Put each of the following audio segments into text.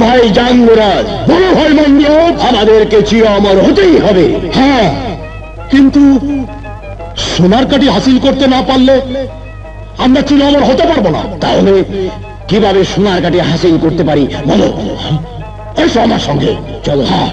ভাই জাঙ্গরাজ, বড় ভাই মন্দির, আমাদেরকে চির অমর হতেই হবে। হ্যাঁ, কিন্তু সোনার কাঠি হাসিল করতে না পারলে আমরা চির অমর হতে পারবো না। তাহলে কিভাবে সোনার কাঠি হাসিল করতে পারি বলো? এসো আমার সঙ্গে, চলো। হ্যাঁ,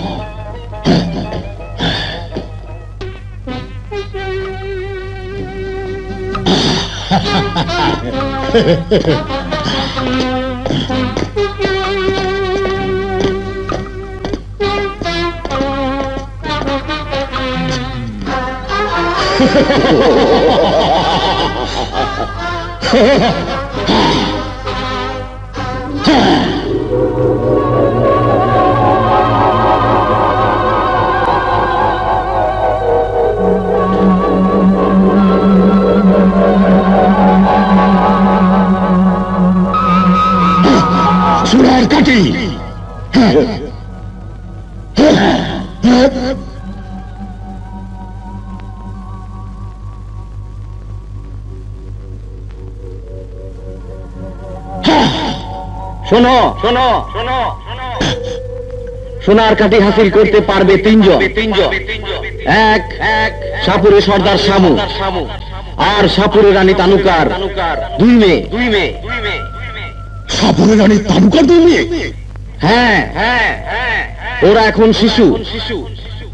সোনার কাঠি। শোনো শোনো শোনো, সোনার কাঠি হাসিল করতে পারবে তিনজন। এক সাপুরে সর্দার শামু, আর সাপুরে রানী তানুকার দুই মেয়ে। সাপুরে রানী তানুকার দুই মেয়ে? হ্যাঁ, ওরা এখন শিশু।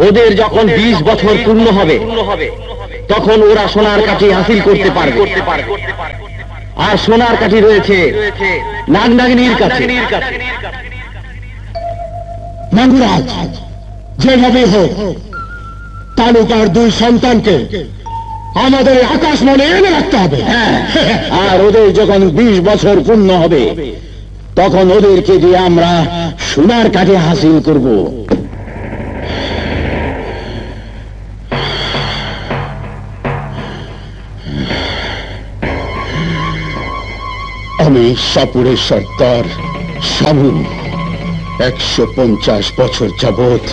ওদের যখন 20 বছর পূর্ণ হবে তখন ওরা সোনার কাঠি হাসিল করতে পারবে। আর সোনার কাঠি রয়েছে নাগনাগিনীর কাছে। নাঙ্গরাজ, যেভাবে হোক তালুকার দুই সন্তানকে আমাদের আকাশ মনে এনে রাখতে হবে। আর ওদের যখন 20 বছর পূর্ণ হবে তখন ওদেরকে দিয়ে আমরা সোনার কাঠি হাসিল করব। আমি সাপুরের সর্দার শামু 150 বছর যাবৎ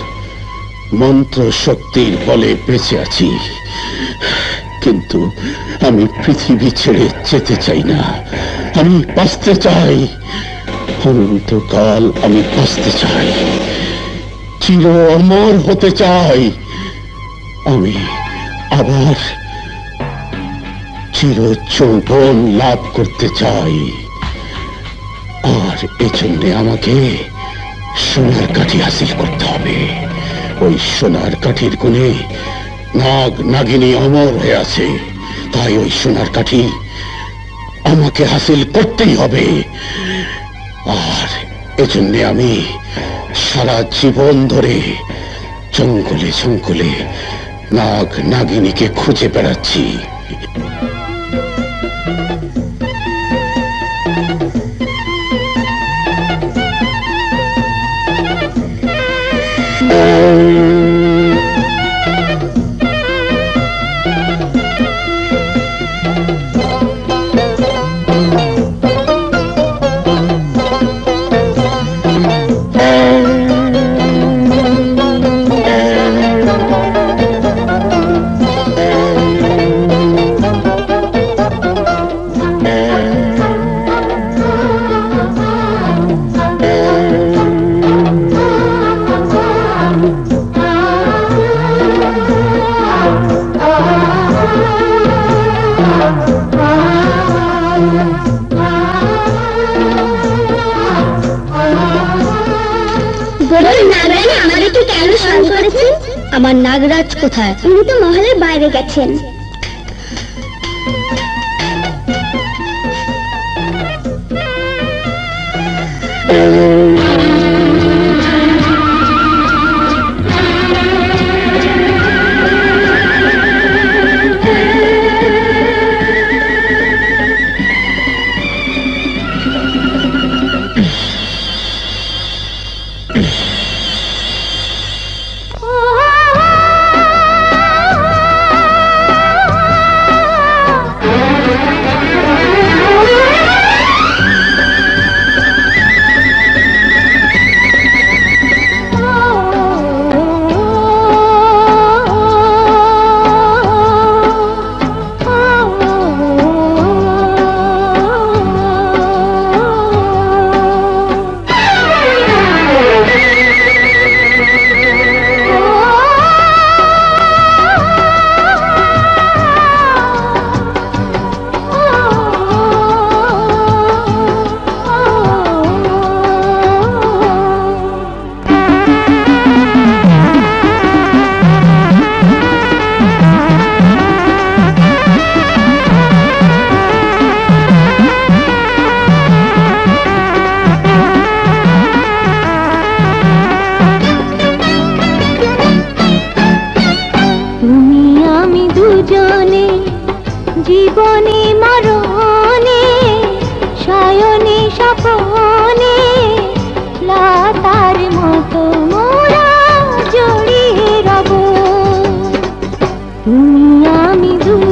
মন্ত্র শক্তির বলে বেঁচে আছি, কিন্তু আমি পৃথিবী ছেড়ে যেতে চাই না। আমি বাঁচতে চাই, অনন্তকাল আমি বাঁচতে চাই, চির অমর হতে চাই। আমি আবার চির যৌবন লাভ করতে চাই। আর এজন্য আমাকে সোনার কাঠি হাসিল করতে হবে। ওই সোনার কাঠির গুণে নাগ নাগিনী অমর হয়ে আছে, তাই ওই সোনার কাঠি আমাকে হাসিল করতেই হবে। আর এজন্য আমি সারা জীবন ধরে জঙ্গলে জঙ্গলে নাগ নাগিনীকে খুঁজে বেড়াচ্ছি। আমার নাগরাজ কোথায়? উনি তো মহলের বাইরে গেছেন।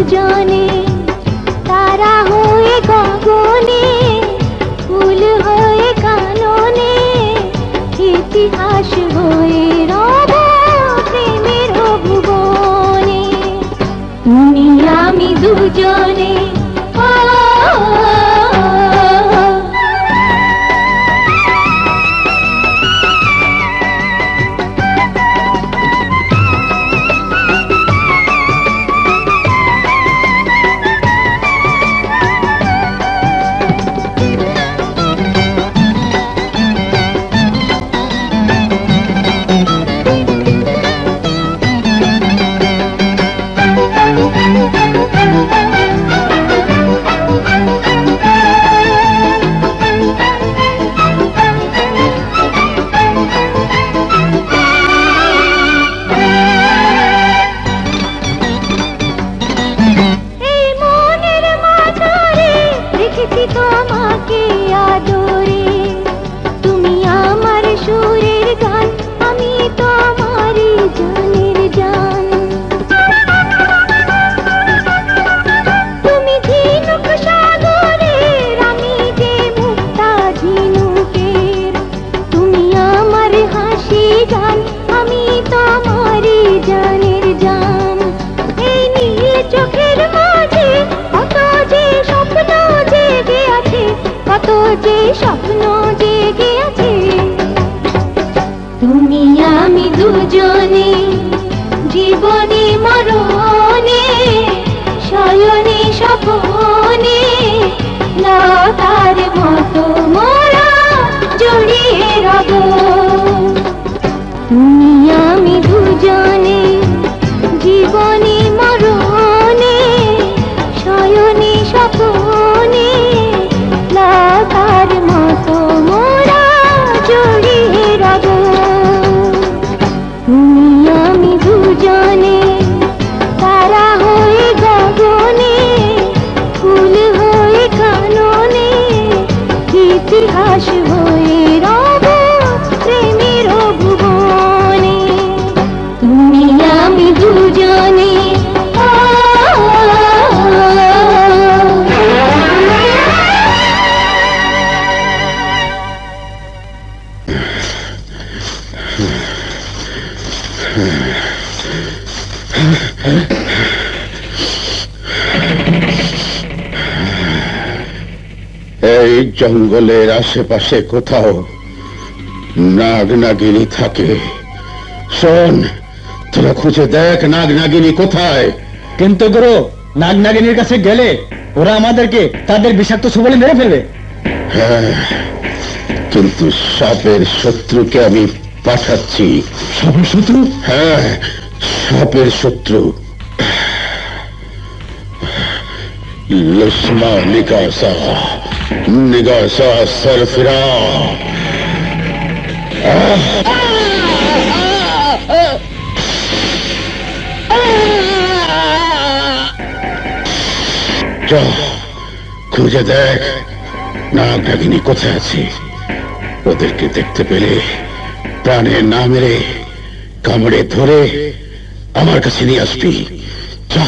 দুজনে তারা হয়ে গগনে ফুল হয়ে কাননে ইতিহাস হয়ে রব প্রেমের ভুবনে তুমি আমি দুজনে স্বপ্ন জেগে আছে তুমি আমি দুজনে জীবনে মরণে শয়নে স্বপনে লতার মতো মোরা জড়িয়ে রব তুমি আমি দুজনে জীবনে মরণে শয়নে স্বপনে লতার মতো মোরা জড়িয়ে রব তুমি আমি দুজনে তারা হয়ে গগনে ফুল হয়ে কাননে ইতিহাস হয়ে রব প্রেমের ভুবনে তুমি আমি দুজনে এই জঙ্গলের আশেপাশে কোথাও নাগ নাগিনী থাকে। শোন, তোরা খুঁজে দেখ নাগ নাগিনী কোথায়। কিন্তু গুরু, নাগ নাগিনীর কাছে গেলে ওরা আমাদেরকে তাদের বিষাক্ত ছোবলে মেরে ফেলবে। হ্যাঁ, কিন্তু সাপের শত্রুকে আমি পাঠাচ্ছি। সাপের শত্রু? হ্যাঁ, সাপের শত্রু। লুসমা নিকাসা নিগাসা সরফিরা। খুঁজে দেখ নাগ নাগিনী কোথায় আছে। ওদেরকে দেখতে পেলে প্রাণে না মেরে কামড়ে ধরে আমার কাছে নিয়ে আসবি। যা।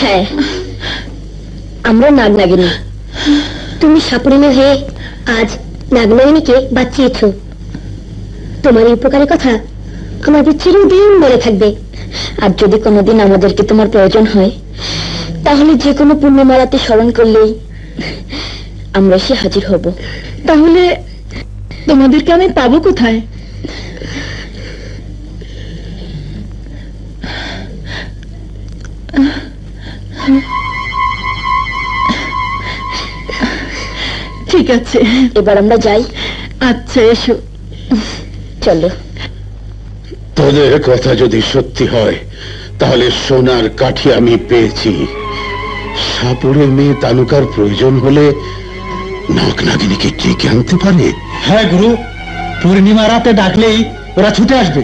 হ্যাঁ, আমরা নাগনাগিনী। তুমি সাপুড়িমে হয়ে আজ নাগনাগিনীকে বাঁচিয়েছ। তোমার এই উপকারের কথা আমাদের চিরদিন মনে থাকবে। আর যদি কোনোদিন আমাদেরকে তোমার প্রয়োজন হয়, তাহলে যে কোনো পূর্ণিমারাতে স্মরণ করলেই আমরা এসে হাজির হব। তাহলে তোমাদেরকে আমি পাবো কোথায়? ঠিক আছে, এবার আমরা যাই। আচ্ছা, এসো। চলো। তোদের কথা যদি সত্যি হয়, তাহলে সোনার কাঠি আমি পেয়েছি। সাপুরের মেয়ে তানুকার প্রয়োজন হলে নাগ নাগিনীকে ডেকে আনতে পারে। হ্যাঁ গুরু, পূর্ণিমা রাতে ডাকলেই ওরা ছুটে আসবে,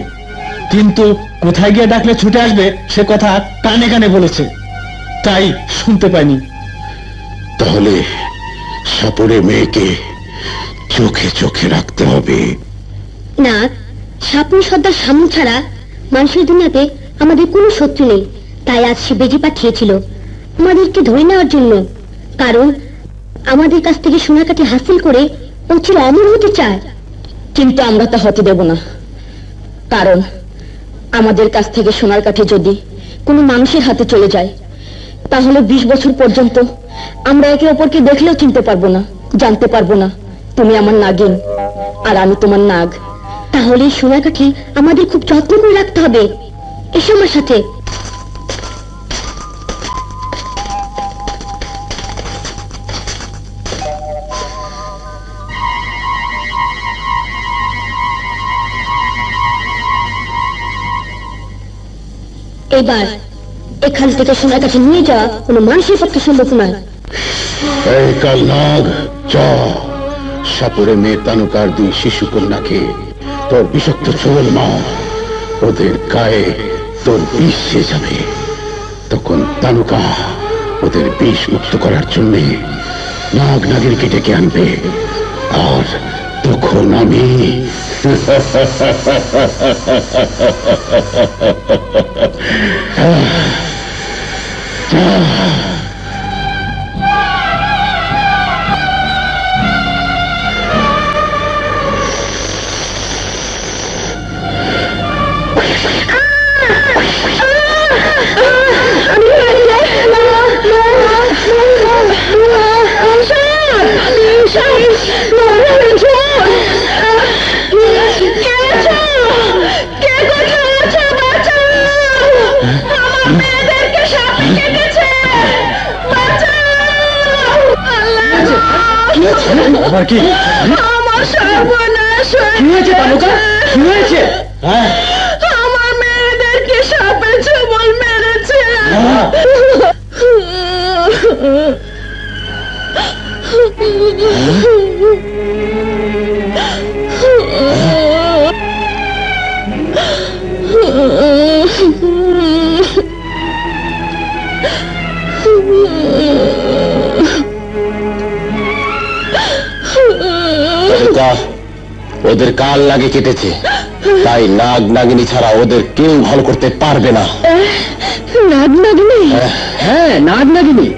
কিন্তু কোথায় গিয়ে ডাকলে ছুটে আসবে সে কথা কানে কানে বলেছে, তাই শুনতে পাইনি। তাহলে সাপুরের মেয়েকে চোখে চোখে রাখতে হবে। না, সাপুর সর্দার সামু ছাড়া মানুষের দুনিয়াতে আমাদের কোনো শত্রু নেই। তাই আজ সে বেজি পাঠিয়েছিল আমাদেরকে ধরে নেওয়ার জন্য, কারণ আমাদের কাছ থেকে সোনার কাঠি হাসিল করে ও চির অমর হতে চায়। কিন্তু আমরা তা হতে দেব না, কারণ আমাদের কাছ থেকে সোনার কাঠি যদি কোনো মানুষের হাতে চলে যায়, তাহলে 20 বছর পর্যন্ত আমরা একে অপরকে দেখলেও চিনতে পারবো না, জানতে পারবো না তুমি আমার নাগিন আর আমি তোমার নাগ। তাহলে এই সোনার কাঠি আমাদের খুব যত্ন করে রাখতে হবে। এসো আমার সাথে। এবার এখান থেকে সোনার কাঠি নিয়ে যাওয়া কোনো মানুষের পক্ষে সম্ভব নয়। এই কাল নাগ, চ সাপুরে মেয়ে তানুকার 2 শিশু কন্যাকে তোর বিষাক্ত ছোবল মার। ওদের গায়ে তোর বিষ সে যাবে। তখন তানুকা ওদের বিষ মুক্ত করার জন্য নাগ নাগিনীকে ডেকে আনবে, আর তখন আমি আবার কি? আমার সর্বনাশ হয়েছে তানুকা? কি হয়েছে? হ্যাঁ, আমার মেয়েদেরকে সাপে ছোবল মেরেছে। ওদের কাল লাগে কেটেছে, তাই নাগ নাগিনী ছাড়া ওদের কেউ ভালো করতে পারবে না। নাগ নাগিনী? হ্যাঁ, নাগ নাগিনী।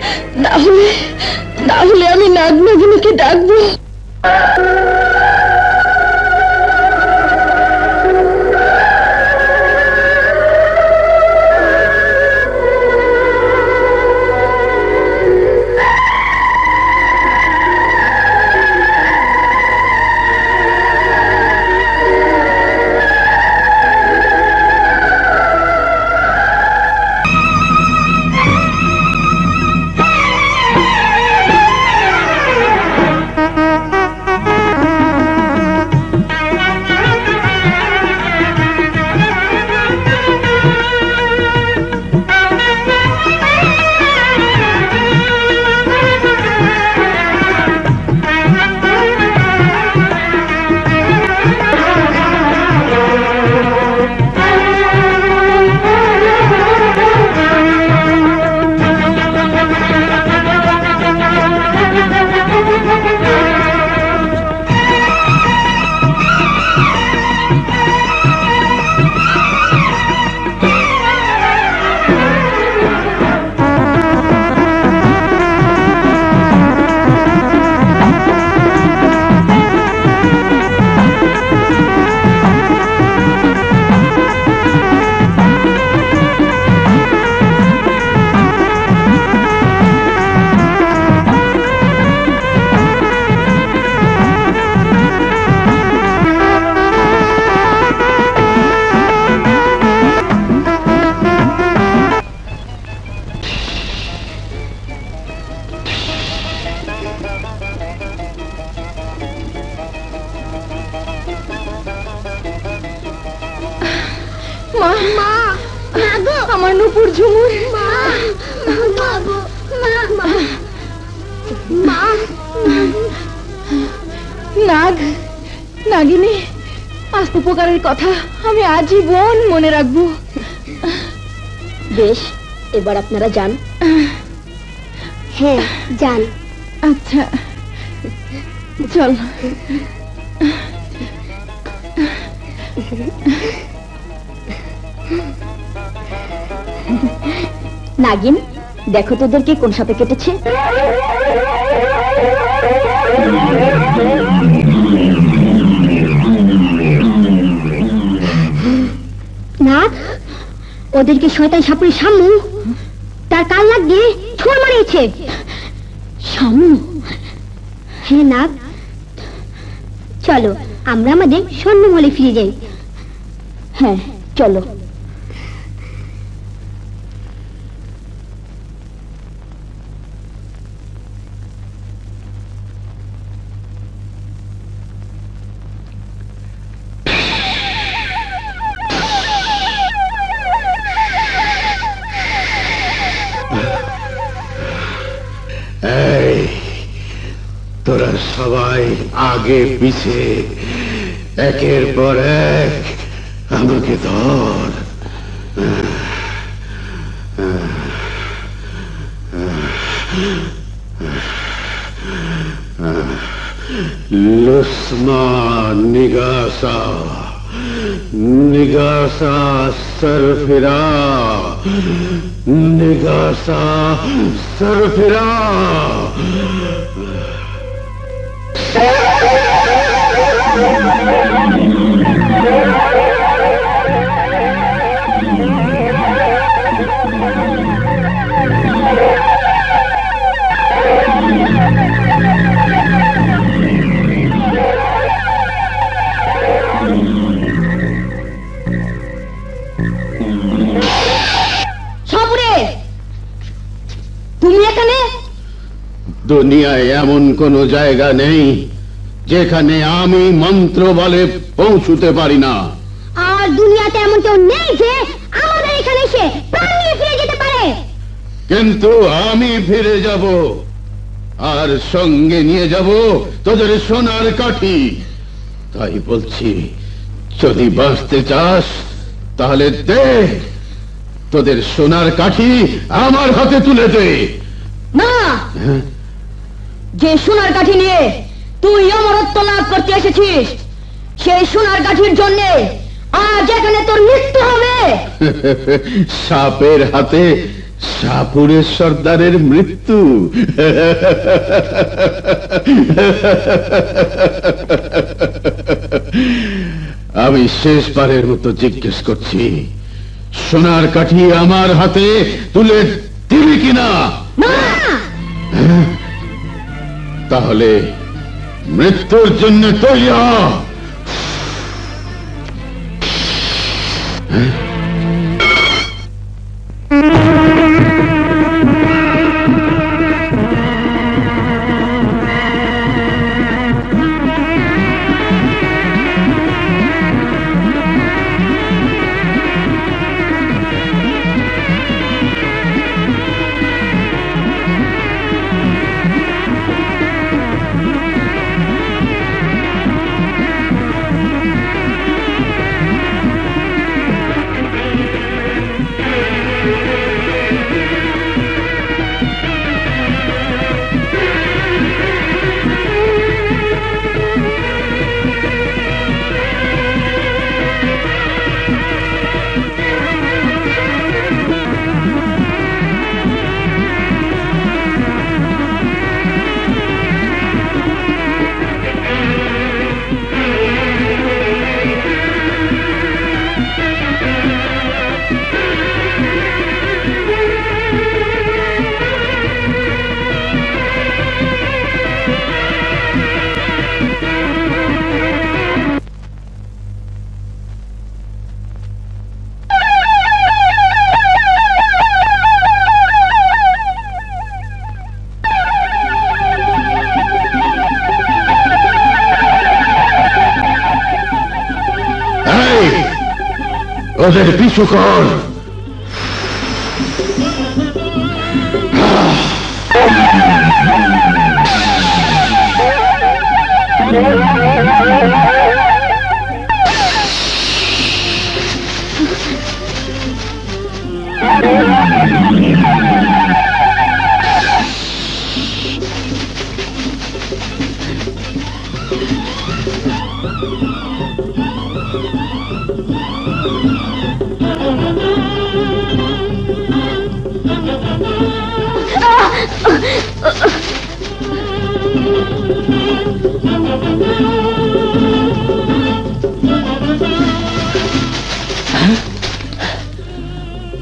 তাহলে তাহলে আমি নাগ নাগিনীকে ডাকবো। মা মা নাগো আমার নুপুর ঝুমুর মা নাগো মা মা নাগ নাগিনী আজ উপকারের কথা আমি আজীবন মনে রাখবো। বেশ, এবার আপনারা যান। হ্যাঁ যান। আচ্ছা চল। নাগিন, দেখো তোদেরকে কোন সাপে কেটেছে। নাগ, ওদেরকে শয়তান সাপুরে শামু তার কান লাগিয়ে ছোড় মারিয়েছে। শামু? হ্যাঁ নাগ, চলো আমরা আমাদের স্বর্ণমহলে ফিরে যাই। হ্যাঁ চলো। এই তোরা সবাই আগে পিছে একের পর এক আমাকে ধর। লুসমা নিগাসা নিগাসা সরফিরা নিগাসা সরফিরা। তুমি এখানে? দুনিয়ায় এমন কোন জায়গা নেই যেখানে আমি মন্ত্র বলে পৌঁছতে পারি না। আর দুনিয়াতে এমন কেউ নেই যে আমাদের এখানে এসে প্রাণ নিয়ে ফিরে যেতে পারে। কিন্তু আমি ফিরে যাব, আর সঙ্গে নিয়ে যাব তোদের সোনার কাঠি। তাই বলছি, যদি বাঁচতে চাস তাহলে দে, তোদের সোনার কাঠি আমার হাতে তুলে দে। না, যে সোনার কাঠি নিয়ে তুই অমরত্ব লাভ করতে এসেছিস, সেই সোনার কাঠির জন্য আজ এখানে তোর মৃত্যু হবে। সাপের হাতে সাপুরের সর্দারের মৃত্যু। আমি শেষবারের মতো জিজ্ঞেস করছি, সোনার কাঠি আমার হাতে তুলে দিবি কিনা? তাহলে মৃত্যুর জন্য তৈরি হ। ওদের পিছু কর।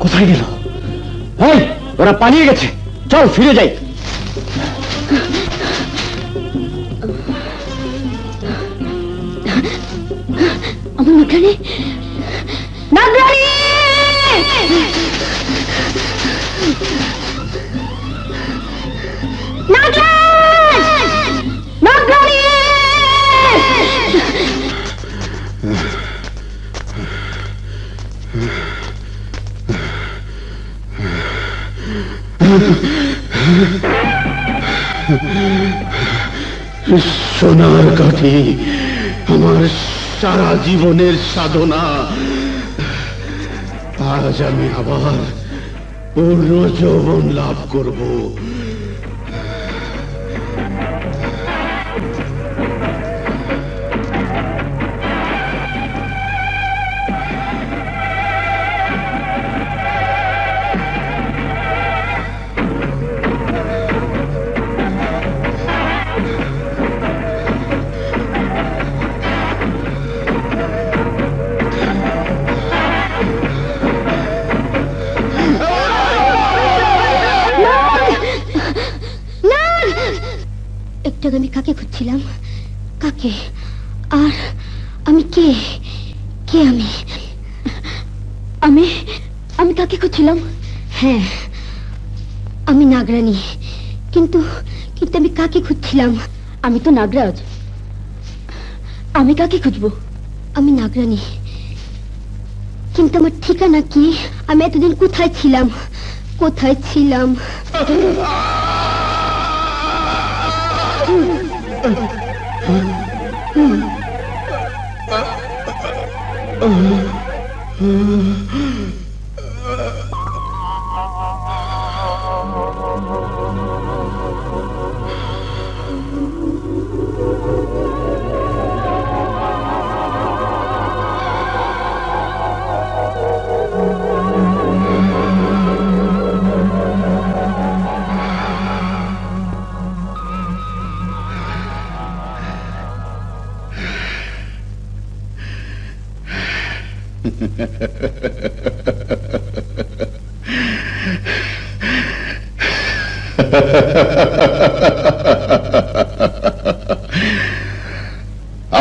কোথায় গেল? এই, ওরা পালিয়ে গেছে, চল ফিরে যাই। আমার নাগরানি, নাগরানি! সোনার কাঠি আমার সারা জীবনের সাধনা। আজ আমি আবার পূর্ণ যৌবন লাভ করব। আমি কাকে খুঁজছিলাম? কাকে? আর আমি কে? কে আমি? আমি আমি কাকে খুঁজছিলাম? হ্যাঁ, আমি নাগরানি। কিন্তু কিন্তু আমি কাকে খুঁজছিলাম? আমি তো নাগরাজ। আমি কাকে খুঁজবো? আমি নাগরানি, কিন্তু আমার ঠিকানা কি? আমি এতদিন কোথায় ছিলাম? কোথায় ছিলাম?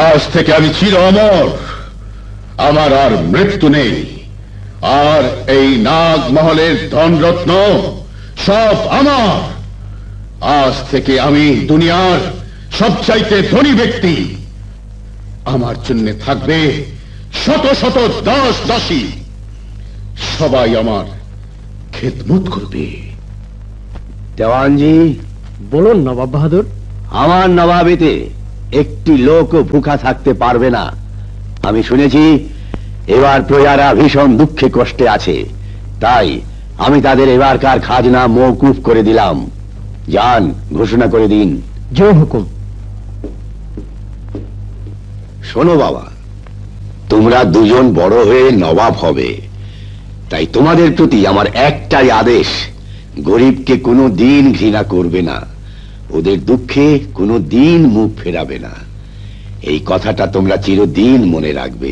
আজ থেকে আমি চির অমর। আমার আর মৃত্যু নেই। আর এই নাগমহলের ধনরত্ন সব আমার। আজ থেকে আমি দুনিয়ার সবচাইতে ধনী ব্যক্তি। আমার জন্য থাকবে শত শত দাস দাসী। সবাই আমার খেদমত করবে। দেওয়ানজি, বলুন নবাব বাহাদুর। আমার নবাবিতে একটি লোকও ভুখা থাকতে পারবে না। আমি শুনেছি এবার প্রজারা ভীষণ দুঃখে কষ্টে আছে, তাই আমি তাদের এবারকার খাজনা মওকুফ করে দিলাম। যান, ঘোষণা করে দিন। জয় হুকুম। শোনো বাবা, তোমরা দুজন বড় হয়ে নবাব হবে, তাই তোমাদের প্রতি আমার একটাই আদেশ, গরিবকে কোনো দিন ঘৃণা করবে না, ওদের দুঃখে কোনো দিন মুখ ফেরাবে না। এই কথাটা তোমরা চিরদিন মনে রাখবে।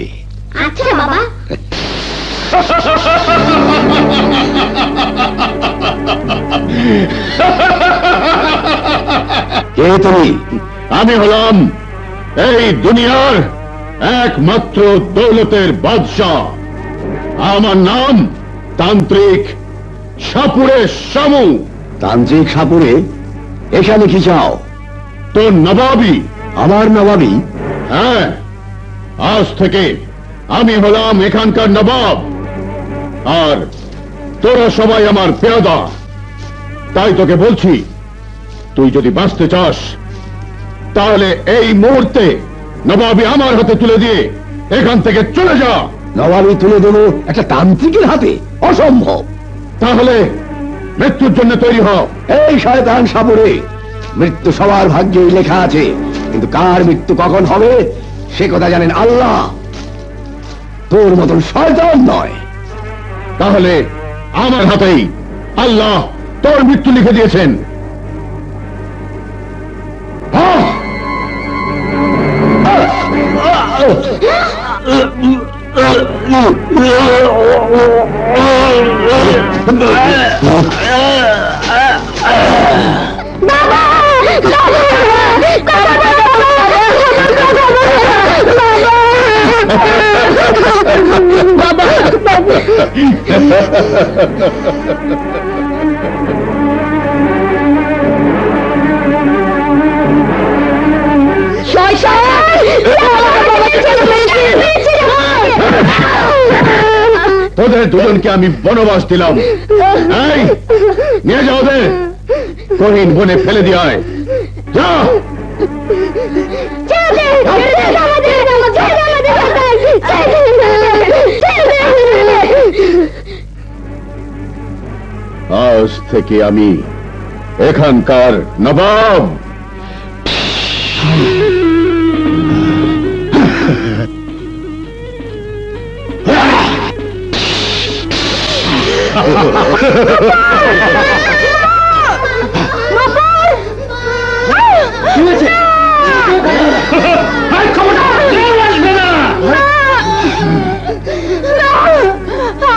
আচ্ছা বাবা। কে তুমি? আমি হলাম এই দুনিয়ার একমাত্র দৌলতের বাদশাহ। আমার নাম তান্ত্রিক সাপুরে শামু। তান্ত্রিক সাপুরে, এখানে কি চাও? তোর নবাবি। আমার নবাবি? হ্যাঁ, আজ থেকে আমি হলাম এখানকার নবাব। আর তোরা সবাই আমার পেয়াদা, তাই তোকে বলছি, তুই যদি বাঁচতে চাস তাহলে এই মুহূর্তে নবাবি আমার হাতে তুলে দিয়ে এখান থেকে চলে যা। নবাবি তুলে দেবো একটা তান্ত্রিকের হাতে? অসম্ভব। তাহলে মৃত্যুর জন্য তৈরি হ। এই শয়তান সাবরে, মৃত্যু সবার ভাগ্যেই লেখা আছে, কিন্তু কার মৃত্যু কখন হবে সে কথা জানেন আল্লাহ, তোর মতন শয়তান নয়। তাহলে আমার হাতেই আল্লাহ তোর মৃত্যু লিখে দিয়েছেন। তোদের দুজনকে আমি বনবাস দিলাম, এই নিয়ে যাও ওদের কহিন বনে ফেলে দিয়ে আয়। যা। আজ থেকে আমি এখানকার নবাব।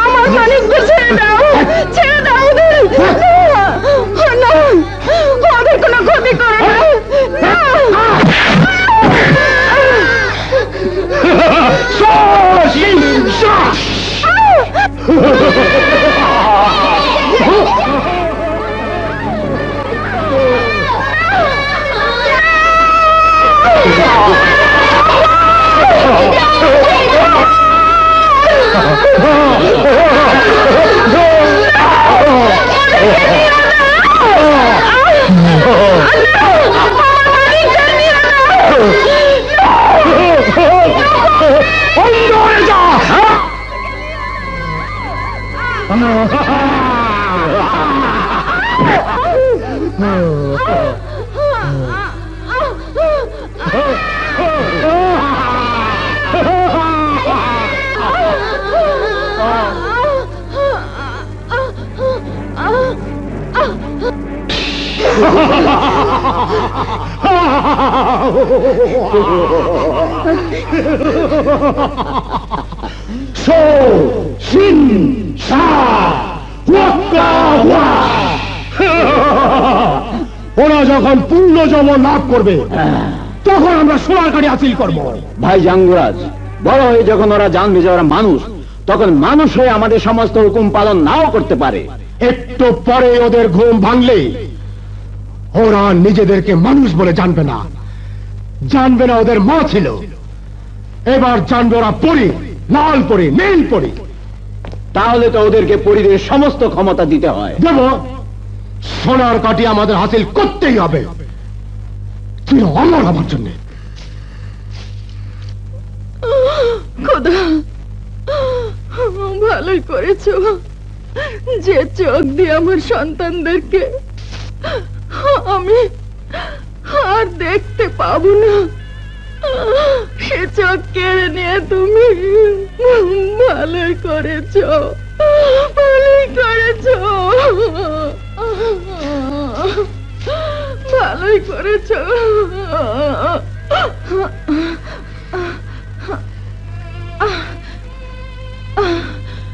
আমার মানিককে ছেড়ে দাও, ছেড়ে দাও ওদের। না, ওদের কোনো ক্ষতি করো না। ওরা যখন পূর্ণ যৌবন লাভ করবে তখন আমরা সোনার কাঠি হাসিল করব। ভাই জাঙ্গুরাজ, বড় হয়ে যখন ওরা জানবে যে ওরা মানুষ, তখন মানুষ হয়ে আমাদের সমস্ত হুকুম পালন নাও করতে পারে। একটু পরে ওদের ঘুম ভাঙলে ওরা নিজেদেরকে মানুষ বলে জানবে না, জানবে না ওদের মা ছিল। এবার জানবে ওরা পরি, লাল পরি, নীল পরি। তাহলে তো ওদেরকে পরিদের সমস্ত ক্ষমতা দিতে হয়। দেব, সোনার কাঠি আমাদের হাসিল করতেই হবে। চির অমর আমার জন্য। খোদা, ভালোই করেছো যে চোখ দিয়ে আমার সন্তানদেরকে আমি আর দেখতে পাবো না, সে চোখ কেড়ে নিয়ে তুমি ভালোই করেছো, ভালোই করেছো, ভালোই করেছো।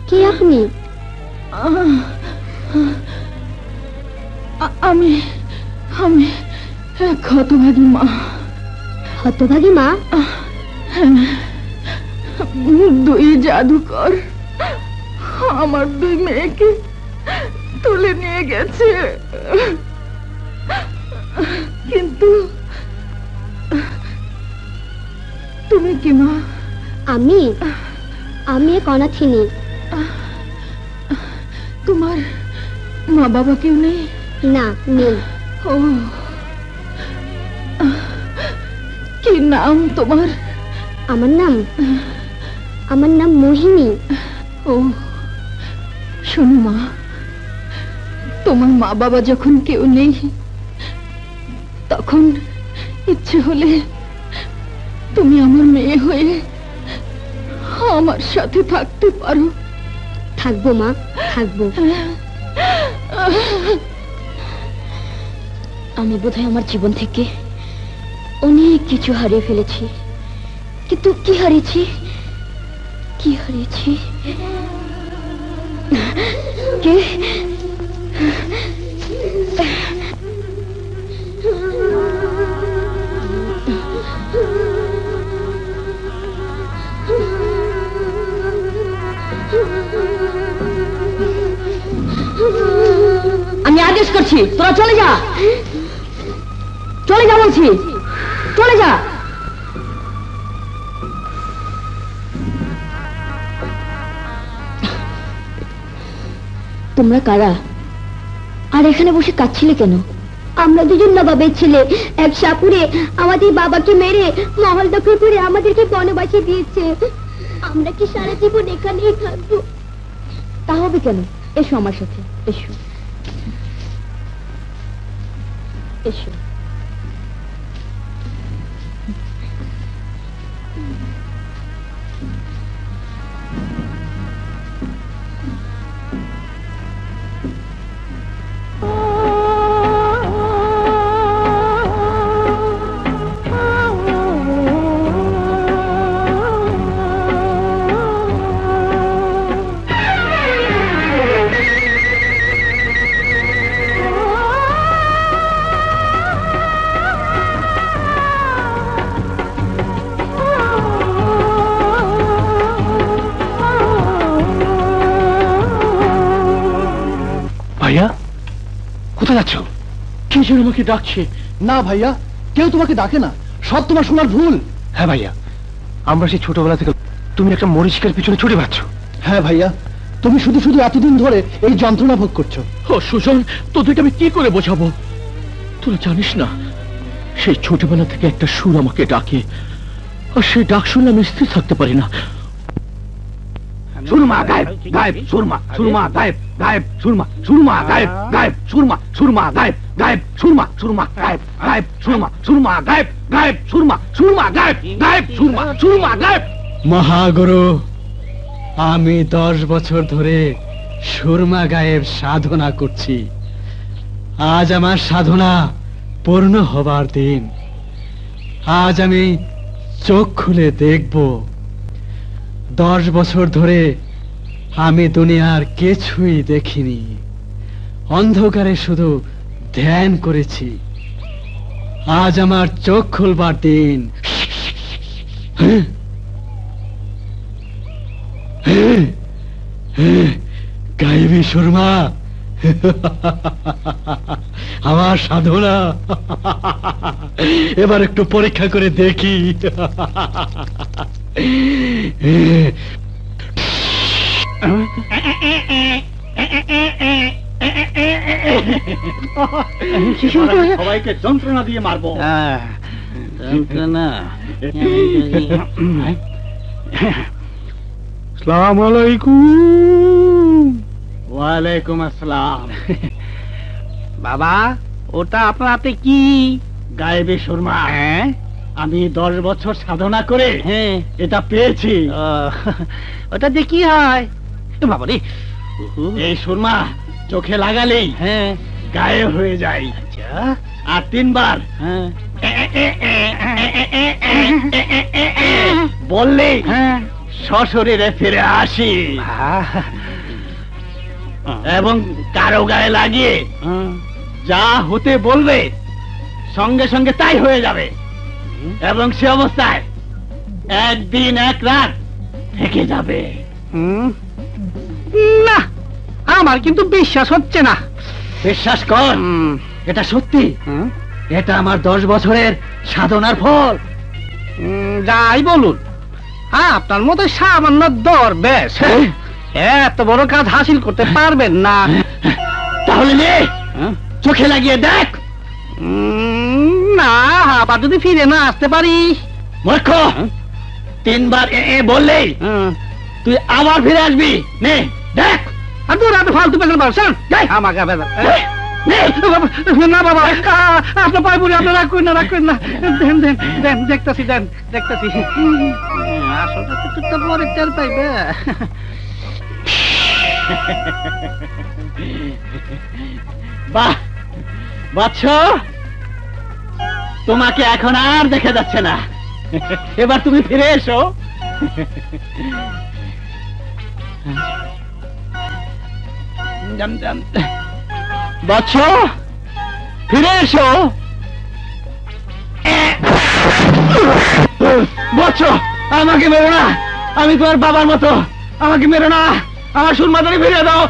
কে আপনি? আমি আমি হতভাগী মা। হতভাগী মা? দুই জাদুকর আমার দুই মেয়েকে তুলে নিয়ে গেছে, কিন্তু তুমি কি মা? আমি এক অনাথিনী। তোমার মা বাবা কেউ নেই? না, নেই। ও, কি নাম তোমার? আমার নাম মোহিনী। ও শোনো মা, তোমার মা বাবা যখন কেউ নেই, তখন ইচ্ছে হলে তুমি আমার মেয়ে হয়ে আমার সাথে থাকতে পারো। থাকবো মা, থাকবো। আমি বোধহয় আমার জীবন থেকে অনেক কিছু হারিয়ে ফেলেছি, কিন্তু কি হারিয়েছি? কে? আমি আদেশ করছি, তোরা চলে যা, বলছি, চলে যা। তোমরা কারা? আর এখানে বসে কাঁদছিলে কেন? আমরা দুজন নবাবের ছেলে, এক সাপুরে আমাদের বাবাকে মেরে মহল দখল করে আমাদেরকে বনবাসে দিয়েছে। আমরা কি সারা জীবন এখানেই থাকবো? তা হবে কেন? এসো আমার সাথে, এসো এসো। ভাইয়া, কোথায় যাচ্ছ? কে যেন আমাকে ডাকছে। না ভাইয়া, কেউ তোমাকে ডাকে না, সব তোমার শোনার ভুল। হ্যাঁ ভাইয়া, আমরা সেই ছোটবেলা থেকে তুমি একটা মরিচিকার পিছনে ছুটে পাচ্ছ। হ্যাঁ ভাইয়া, তুমি শুধু শুধু এতদিন ধরে এই যন্ত্রণা ভোগ করছো। ও সুজন, তোদেরকে আমি কি করে বোঝাবো? তোরা জানিস না, সেই ছোটবেলা থেকে একটা সুর আমাকে ডাকে, আর সেই ডাক শুনলে আমি স্থির থাকতে পারি না। সুরমা গায়েব, গায়েব, সুরমা, সুরমা গায়েব, গায়েব, সুরমা, সুরমা গায়েব, গায়েব, সুরমা, সুরমা গায়েব, গায়েব, সুরমা, সুরমা গায়েব, গায়েব, সুরমা, সুরমা গায়েব, গায়েব, সুরমা, সুরমা গায়েব, গায়েব, সুরমা, সুরমা গায়েব। মহাগুরু, আমি 10 বছর ধরে সুরমা গায়েব সাধনা করছি। আজ আমার সাধনা পূর্ণ হবার দিন। আজ আমি চোখ খুলে দেখব। 10 বছর ধরে আমি দুনিয়ার কিছুই দেখিনি, অন্ধকারে শুধু ধ্যান করেছি। আজ আমার চোখ খুলবার দিন। গায়েবী সুরমা, আমার সাধনা এবার একটু পরীক্ষা করে দেখি। সবাইকে যন্ত্রণা দিয়ে মারবো। যন্ত্রণা। আসসালামু আলাইকুম। ওয়ালাইকুম আসসালাম। বাবা, ওটা আপনার হাতে কি? গায়েবী সুরমা। হ্যাঁ, আমি 10 বছর সাধনা করে এটা পেয়েছি। ওটা দিয়ে কি হয়? বাবা রে, এই সুরমা চোখে লাগালেই গায়েব হয়ে যায়। আর 3 বার বললেই সশরীরে ফিরে আসি, এবং কারো গায়ে লাগিয়ে যা হতে বলবে সঙ্গে সঙ্গে তাই হয়ে যাবে, এবং সে অবস্থায় 1 দিন 1 রাত থেকে যাবে। না, আমার কিন্তু বিশ্বাস হচ্ছে না। বিশ্বাস কর, এটা সত্যি। এটা আমার 10 বছরের সাধনার ফল। যাই বলুন, আপনার মতো সামান্য দরবেশ এত বড় কাজ হাসিল করতে পারবেন না। তাহলে নে, চোখে লাগিয়ে দেখ। না, আবার যদি ফিরে না আসতে পারিস। মূর্খ, 3 বার বললেই তুই আবার ফিরে আসবি। নে দেখ। আর তোর এত ফালতু পেছনে পারছ আমাকে না বাবা, আপনার পায়ে পড়ি, আপনার রাগ করেন না, রাগ করেন না। দেন দেন দেন, দেখতেছি, দেন দেখতেছি। আসলটা তো পরে টের পাইবে। বাহ বাচ্চ, তোমাকে এখন আর দেখা যাচ্ছে না। এবার তুমি ফিরে এসো। বাচ্চ, ফিরে এসো। বাচ্চ, আমাকে মেরো না, আমি তোমার বাবার মতো। আমাকে মেরো না, আমার সুরমাদারি ফিরে দাও।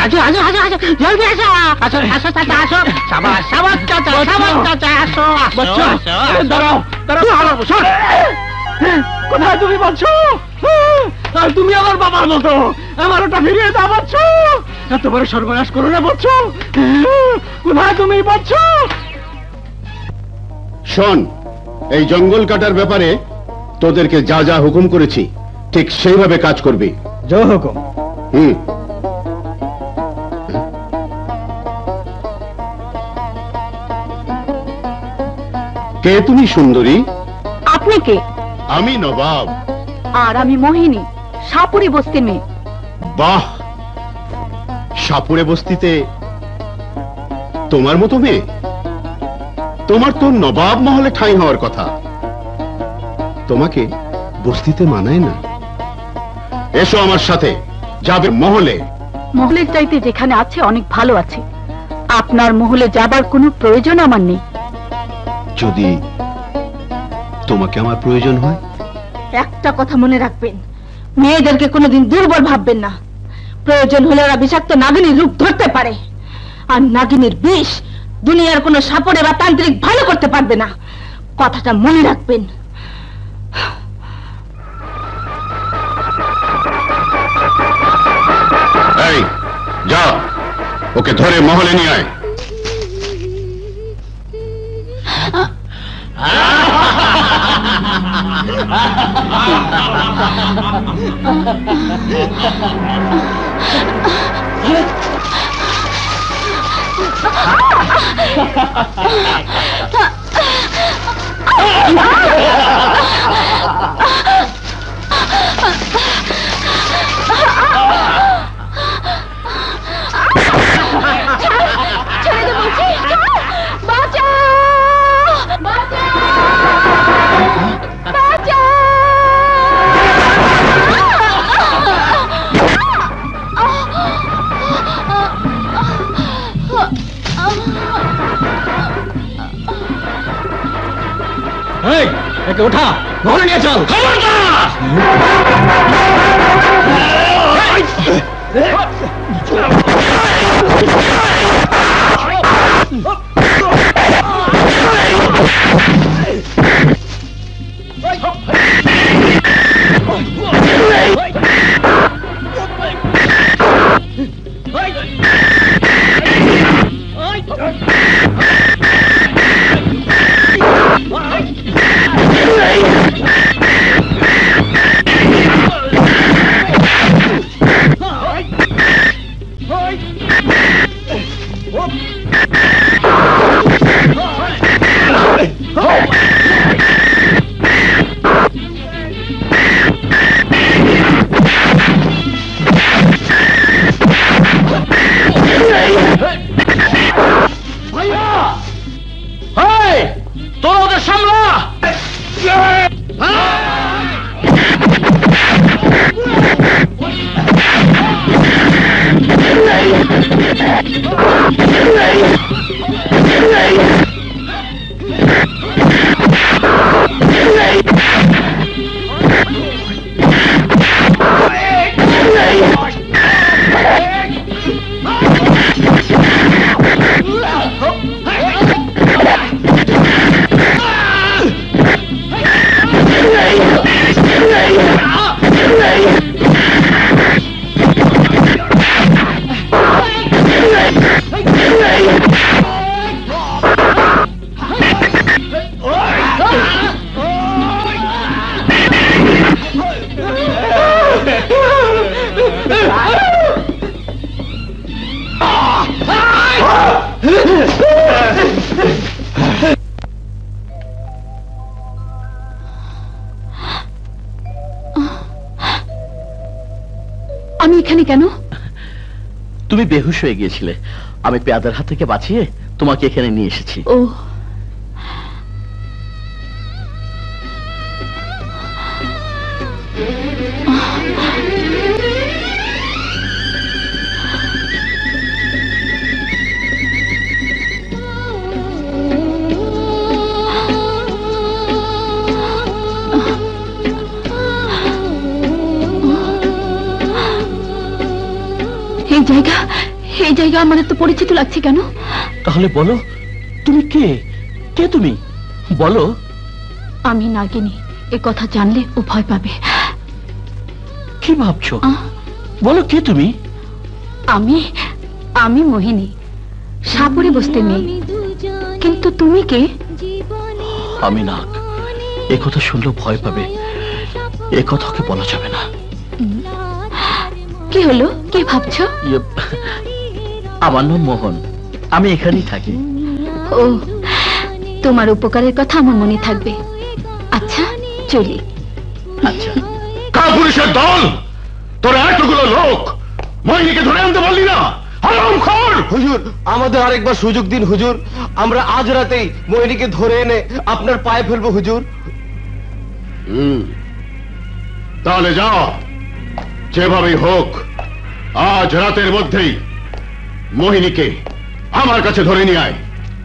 আসো আসো আসো আসো, জলদি আসো। আসো আসো চাচা, আসো। সাবাস সাবাস চাচা, সাবাস চাচা, আসো আসো। দাঁড়াও দাঁড়াও, কোথায় তুমি বাচ্চু? আর তুমি আমার বাবার মতো, আমার ওটা ফিরিয়ে দাও বাচ্চু। এত বড় সর্বনাশ করো না বাচ্চু। কোথায় তুমি বাচ্চু? শোন, এই জঙ্গল কাটার ব্যাপারে তোদেরকে যা যা হুকুম করেছি ঠিক সেইভাবে কাজ করবি। জয় হুকুম। কে তুমি সুন্দরী? আপনি কে? আমি নবাব। আর আমি মোহিনী, সাপুরি বস্তির মেয়ে। বাহ, সাপুরে বস্তিতে তোমার মতো মেয়ে? তোমার তো নবাব মহলে ঠাঁই হওয়ার কথা, তোমাকে বস্তিতে মানায় না। এসো আমার সাথে, যাবে মহলে। মহলের চাইতে যেখানে আছে অনেক ভালো আছে। আপনার মহলে যাবার কোনো প্রয়োজন আমার নেই। যদি তোমাকে আমার প্রয়োজন হয়? একটা কথা মনে রাখবেন, মেয়েদেরকে কোনোদিন দুর্বল ভাববেন না। প্রয়োজন হলে ওরা বিষাক্ত নাগিনীর রূপ ধরতে পারে, আর নাগিনীর বিষ দুনিয়ার কোনো সাপড়ে বা তান্ত্রিক ভালো করতে পারবে না। কথাটা মনে রাখবেন। এই যা, ওকে ধরে মহলে নিয়ে আয়। ছেড়ে দে বলছি, বাঁচাও বাঁচাও বাঁচাও। একে ওঠা, মহলে নিয়ে চল। তোরা ওদের সামলা। আমি এখানে কেন? তুমি বেহুশ হয়ে গিয়েছিলে, আমি পেয়াদার হাত থেকে বাঁচিয়ে তোমাকে এখানে নিয়ে এসেছি। ও, এই জায়গা আমার এত পরিচিত লাগছে কেন? তাহলে বলো তুমি কে? কে তুমি? বলো। আমি নাগিনী, এ কথা জানলে ও ভয় পাবে। কি ভাবছো? বলো কে তুমি? আমি মোহিনী, সাপুরে বসতে নেই। কিন্তু তুমি কে? আমি নাগ। এ কথা শুনলেও ভয় পাবে, এ কথা ওকে বলা যাবে না। কি হলো, কি ভাবছো? আমার নাম মোহন, আমি এখানেই থাকি। ও, তোমার উপকারের কথা আমার মনে থাকবে। আচ্ছা চলি। আচ্ছা। কাপুরুষের দল, তোরা এতগুলো লোক মোহিনীকে ধরে আনতে পারলি না? হারামখোর! হুজুর, আমাদের আরেকবার সুযোগ দিন হুজুর, আমরা আজ রাতেই মোহিনীকে ধরে এনে আপনার পায়ে ফেলবো হুজুর। তাহলে যাও, যেভাবেই হোক আজ রাতের মধ্যেই মোহিনীকে আমার কাছে ধরে নিয়ে আয়।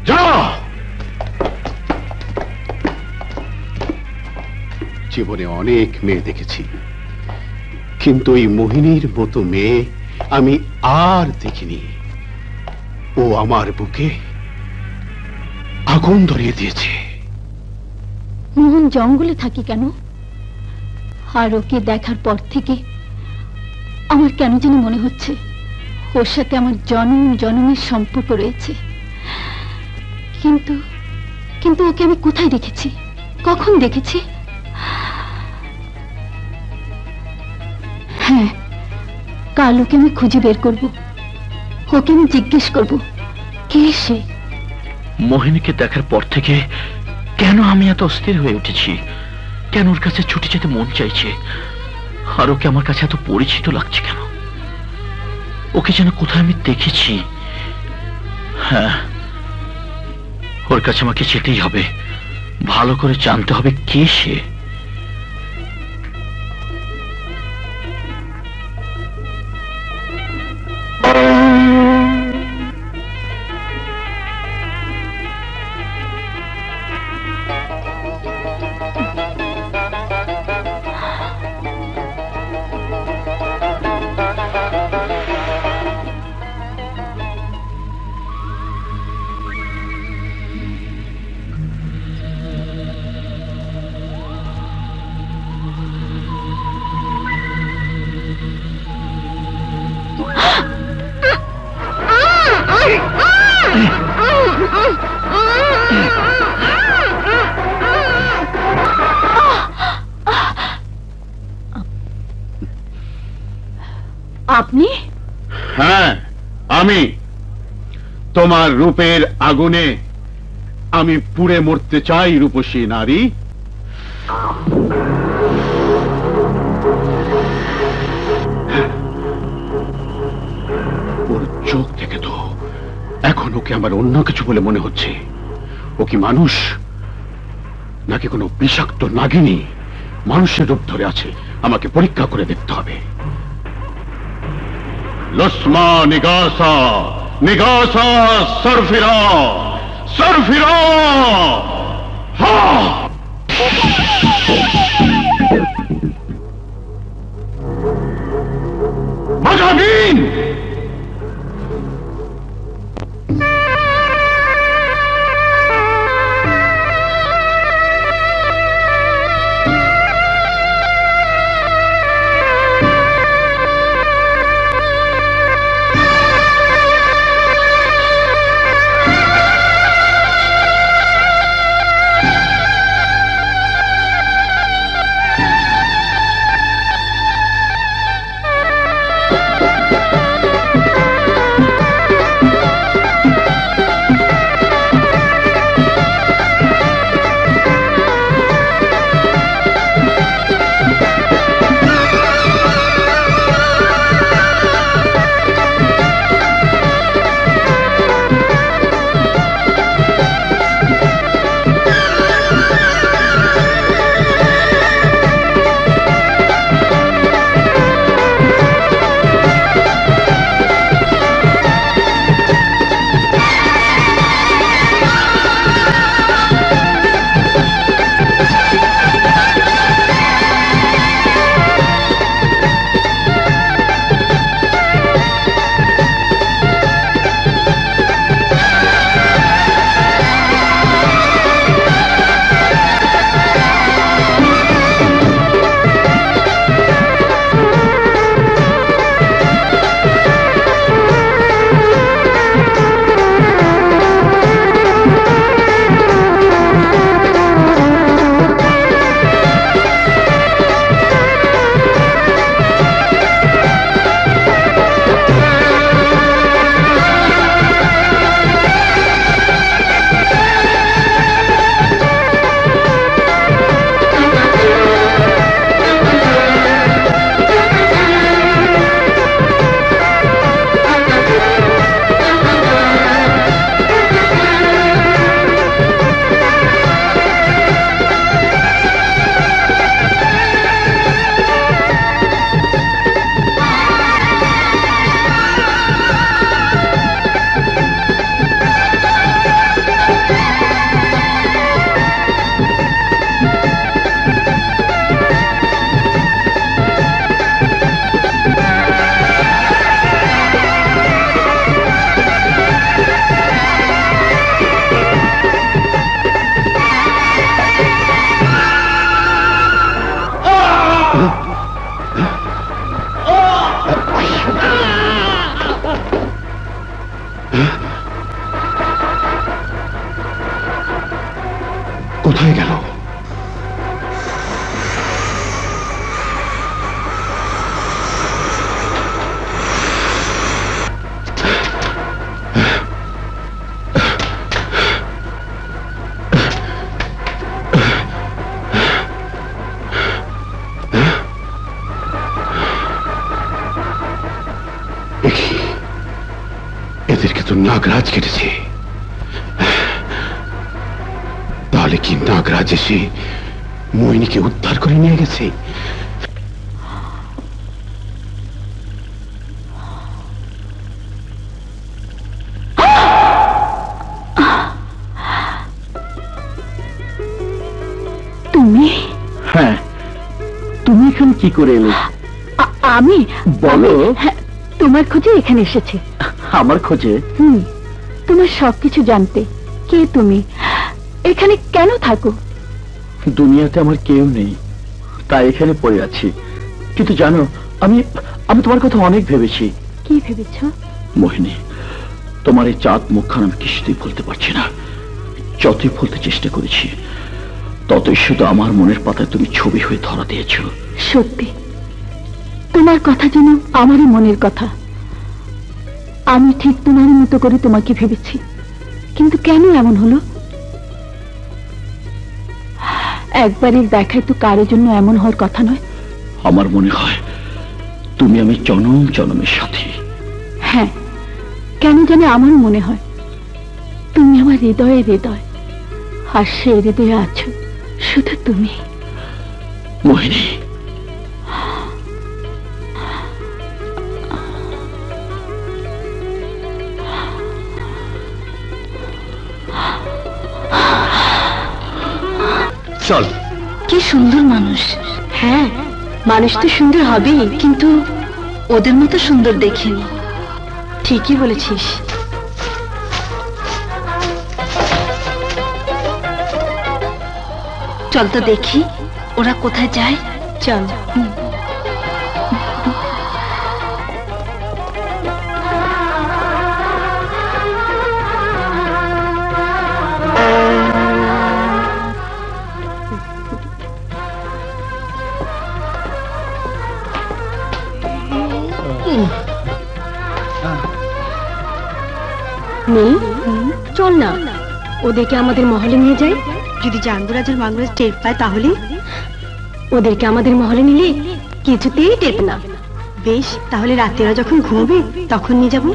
যাও। জীবনে অনেক মেয়ে দেখেছি, কিন্তু এই মোহিনীর মতো মেয়ে আমি আর দেখিনি। ও আমার বুকে আগুন ধরিয়ে দিয়েছে। মোহন জঙ্গলে থাকি কেন? আর ওকে দেখার পর থেকে আমার কেন যেন মনে হচ্ছে ওর সাথে আমার জন্ম জন্মের সম্পর্ক রয়েছে। কিন্তু কিন্তু ওকে আমি কোথায় দেখেছি, কখন দেখেছি? হ্যাঁ, কাল ওকে আমি খুঁজে বের করব, ওকে আমি জিজ্ঞেস করব কে সে। মোহিনীকে দেখার পর থেকে কেন আমি এত অস্থির হয়ে উঠেছি, কেন ওর কাছে ছুটে যেতে মন চাইছে, আর ওকে আমার কাছে এত পরিচিত লাগছে কেন? ওকে যেন কোথায় আমি দেখেছি। হ্যাঁ, ওর কাছে আমাকে যেতেই হবে, ভালো করে জানতে হবে কে সে। আপনি? হ্যাঁ, আমি। তোমার রূপের আগুনে আমি পুড়ে মরতে চাই রূপসী নারী। ওর চোখ থেকে তো এখন ওকে আমার অন্য কিছু বলে মনে হচ্ছে। ও কি মানুষ নাকি কোনো বিষাক্ত নাগিনী মানুষের রূপ ধরে আছে? আমাকে পরীক্ষা করে দেখতে হবে। লসমা নিগাসা নিগাসা সরফিরা সরফিরা। হ্যাঁ, বাজাবিন। এদেরকে তো নাগরাজ কেটেছে। তাহলে কি নাগরাজ এসে মোহিনীকে উদ্ধার করে নিয়ে গেছে? তুমি? হ্যাঁ, তুমি এখানে কি করে এলে? আমি বলো। তোমার খোঁজে এখানে এসেছি। আমার খোঁজে? তোমার সবকিছু জানতে। কে তুমি? এখানে কেন থাকো? দুনিয়াতে আমার কেউ নেই, তাই এখানে পড়ে আছি। কিন্তু জানো, আমি আমি তোমার কথা অনেক ভেবেছি। কি ভেবেছ? মোহিনী, তোমার এই চাঁদ মুখখান আমি কিছুতেই ভুলতে পারছি না। যতই ভুলতে চেষ্টা করেছি, ততই শুধু আমার মনের পাতায় তুমি ছবি হয়ে ধরা দিয়েছ। সত্যি, তোমার কথা যেন আমারই মনের কথা। আমি ঠিক তোমার মতো করে তোমাকে ভেবেছি, কিন্তু কেন এমন হলো? একবারের দেখায় তো কারো জন্য এমন হওয়ার কথা নয়। আমার মনে হয় তুমি আমি জনম জনমের সাথী। হ্যাঁ, কেন জানি আমার মনে হয় তুমি আমার হৃদয়ে হৃদয়, আর সে হৃদয়ে আছো শুধু তুমি। মোহিনী, চল। কি সুন্দর মানুষ। হ্যাঁ, মানুষ তো সুন্দর হবেই, কিন্তু ওদের মতো সুন্দর দেখিনি। ঠিকই বলেছিস। চল তো দেখি ওরা কোথায় যায়। চল। চল না, ওদেরকে আমাদের মহলে নিয়ে যাই। যদি চান্দরাজ আর মাংরাজ টের পায় তাহলে? ওদেরকে আমাদের মহলে নিলে কিছুতেই টের না। বেশ, তাহলে রাতে ওরা যখন ঘুমবে তখন নিয়ে যাবো।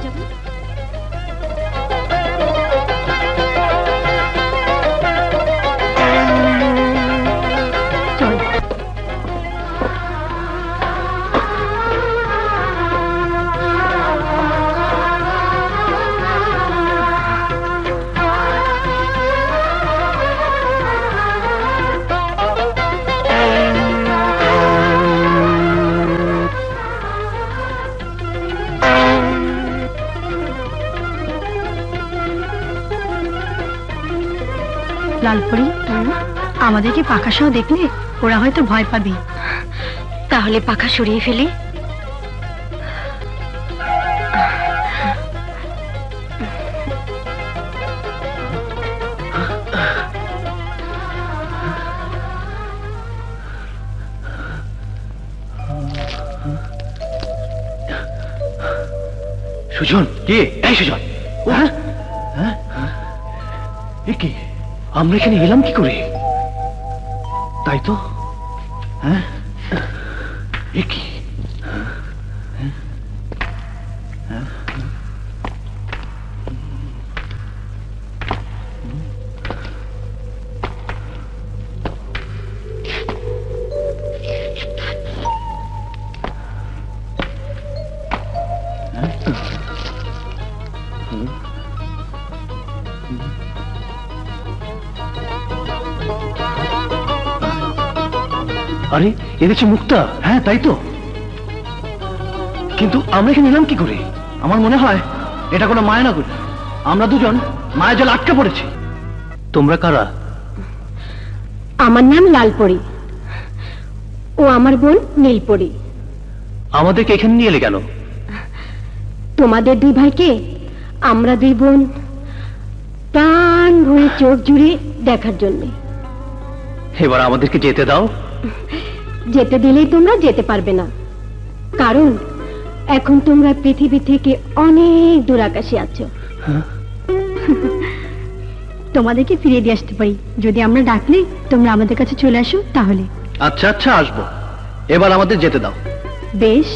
লালপরি, আমাদেরকে পাখা সহ দেখলে ওরা হয়তো ভয় পাবে। তাহলে পাখা সরিয়ে ফেলি। সুজন, কে? এই সুজন, কি আমরা এখানে এলাম কি করে? তাই তো। হ্যাঁ, কি আরে, এ দেখছি মুক্তা। হ্যাঁ, তাই তো। কিন্তু আমরা এখানে এলাম কি করে? আমার মনে হয় এটা কোনো মায়া না করে আমরা দুজন মায়া জল আটকে পড়েছি। তোমরা কারা? আমার নাম লালপরি, ও আমার বোন নীলপরি। আমাদেরকে এখানে নিয়ে এলে কেন? তোমাদের দুই ভাইকে আমরা দুই বোন প্রাণ ভরে চোখ জুড়ে দেখার জন্য। এবার আমাদেরকে যেতে দাও। যেতে দিলেই তোমরা যেতে পারবে না, কারণ এখন তোমরা পৃথিবী থেকে অনেক দূর আকাশে আছো। তোমাদেরকে ফিরিয়ে দিয়ে আসতে পারি যদি আমরা ডাকলে তোমরা আমাদের কাছে চলে আসো তাহলে। আচ্ছা আচ্ছা, আসবো। এবার আমাদের যেতে দাও। বেশ।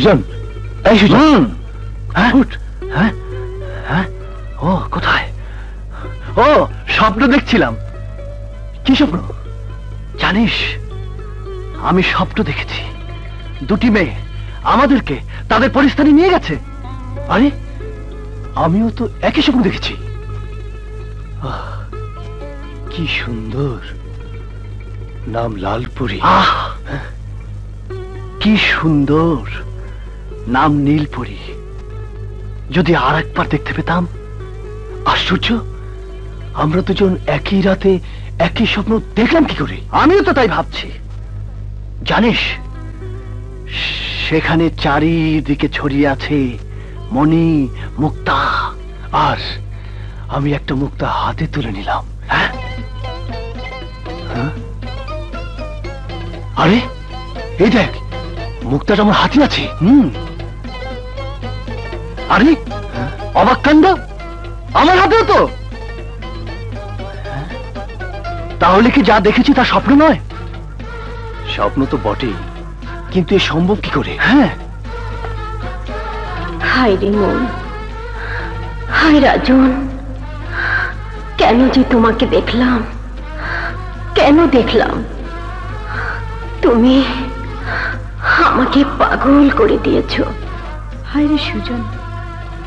সুজন, এই সুজন, হ্যাঁ হ্যাঁ হ্যাঁ, ও কোথায়? ও স্বপ্ন দেখছিলাম। কি স্বপ্ন জানিস? আমি স্বপ্ন দেখেছি দুটি মেয়ে আমাদেরকে তাদের পরিস্থানে নিয়ে গেছে। আরে আমিও তো একই স্বপ্ন দেখেছি। কি সুন্দর, নাম লালপুরি। কি সুন্দর, নাম নীলপরি। যদি আর একবার দেখতে পেতাম। আশ্চর্য, আমরা দুজন একই রাতে একই স্বপ্ন দেখলাম কি করে? আমিও তো তাই ভাবছি। জানিস, সেখানে চারিদিকে ছড়িয়ে আছে মণি, মুক্তা, আর আমি একটা মুক্তা হাতে তুলে নিলাম। হ্যাঁ, আরে এই দেখ, মুক্তাটা আমার হাতে আছে। আরে অবাক কাণ্ড, আমার হাতেও তো। তাহলে কি যা দেখেছি তা স্বপ্ন নয়? স্বপ্ন তো বটেই, কিন্তু এ সম্ভব কি করে? হ্যাঁ, হায় রে মন, হায় রাজন, কেন যে তোমাকে দেখলাম, কেন দেখলাম? তুমি আমাকে পাগল করে দিয়েছো। হায় রে সুজন,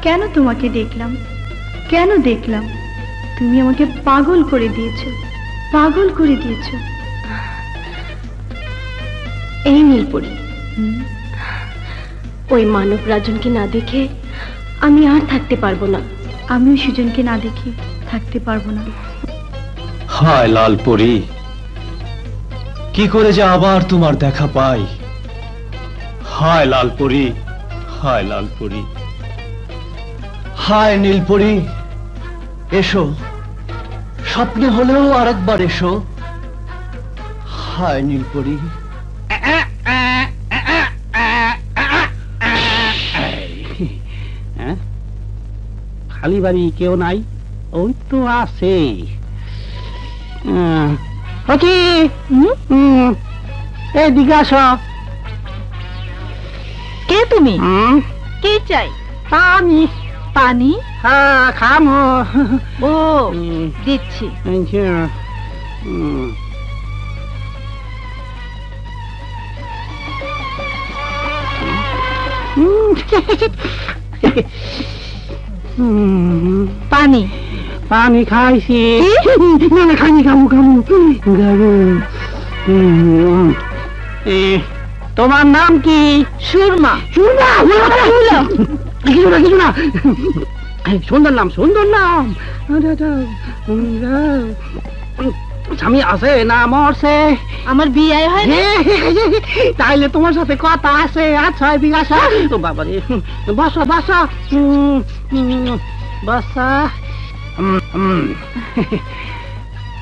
কেন তোমাকে দেখলাম, কেন দেখলাম? তুমি আমাকে পাগল করে দিয়েছো, পাগল করে দিয়েছো। এই নীলপরি, ওই মানব রাজনকে না দেখে আমি আর থাকতে পারবো না। আমিও সুজনকে না দেখে থাকতে পারবো না। হায় লালপরি, কি করে যে আবার তোমার দেখা পাই। হায় লালপরি, হায় লালপরি, হায় নীলপরি, এসো, স্বপ্নে হলেও আরেকবার এসো। হায় নীলপরি। খালি বাড়ি কেউ নাই? ওই তো আছে। এদিকে আসো। কে তুমি? কে চাই? পানি। পানি? হ্যাঁ, খামো। ও দিচ্ছি। পানি? পানি খাইছি। না না, খাইনি, খামু খামু খাবো। তোমার নাম কি? সুরমা। সুরমা? কিছু না, কিছু না। সুন্দর নাম, সুন্দর নাম। স্বামী আছে না মরছে? আমার বিয়ে হয় না। তাইলে তোমার সাথে কথা আছে। আচ্ছা বিকাশা, তো বাবারে, বসো বসো বসা।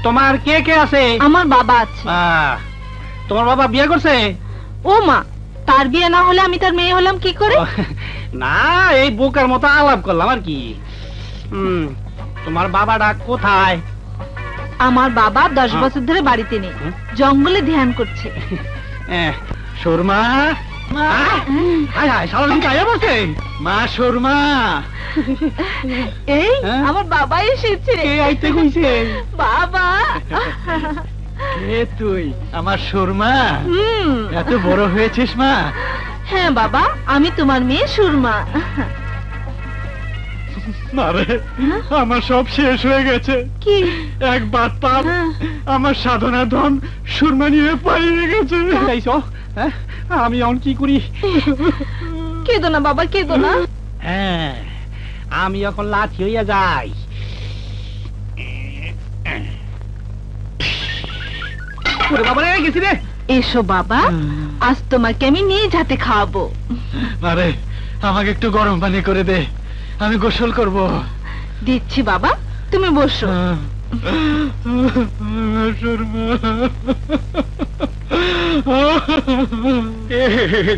তোমার কে কে আছে? আমার বাবা আছে। তোমার বাবা বিয়ে করছে? ও মা, তার বিয়ে না হলে আমি তার মেয়ে হলাম কি করে? না, এই বোকার মতো আলাপ করলাম আর কি। তোমার বাবাটা কোথায়? আমার বাবা 10 বছর ধরে বাড়িতে নেই, জঙ্গলে ধ্যান করছে। সুরমা, মা সুরমা। এই আমার বাবা এসেছে। আইতে কইছে? বাবা। কে তুই? আমার সুরমা। এত বড় হয়েছিস মা? হ্যাঁ বাবা, আমি তোমার মেয়ে সুরমা। আরে আমার সব শেষ হয়ে গেছে। কি? এক বাতাপ আমার সাধনা ধন সুরমা নিয়ে পালিয়ে গেছে। আমি এখন কি করি? কেঁদো না বাবা, কেঁদো না। হ্যাঁ, আমি এখন লাঠি হইয়া যাই। গেছি রে। এসো বাবা, আজ তোমাকে আমি নিজ হাতে খাওয়াবো। আরে আমাকে একটু গরম পানি করে দে, আমি গোসল করব। দিচ্ছি বাবা, তুমি বসো।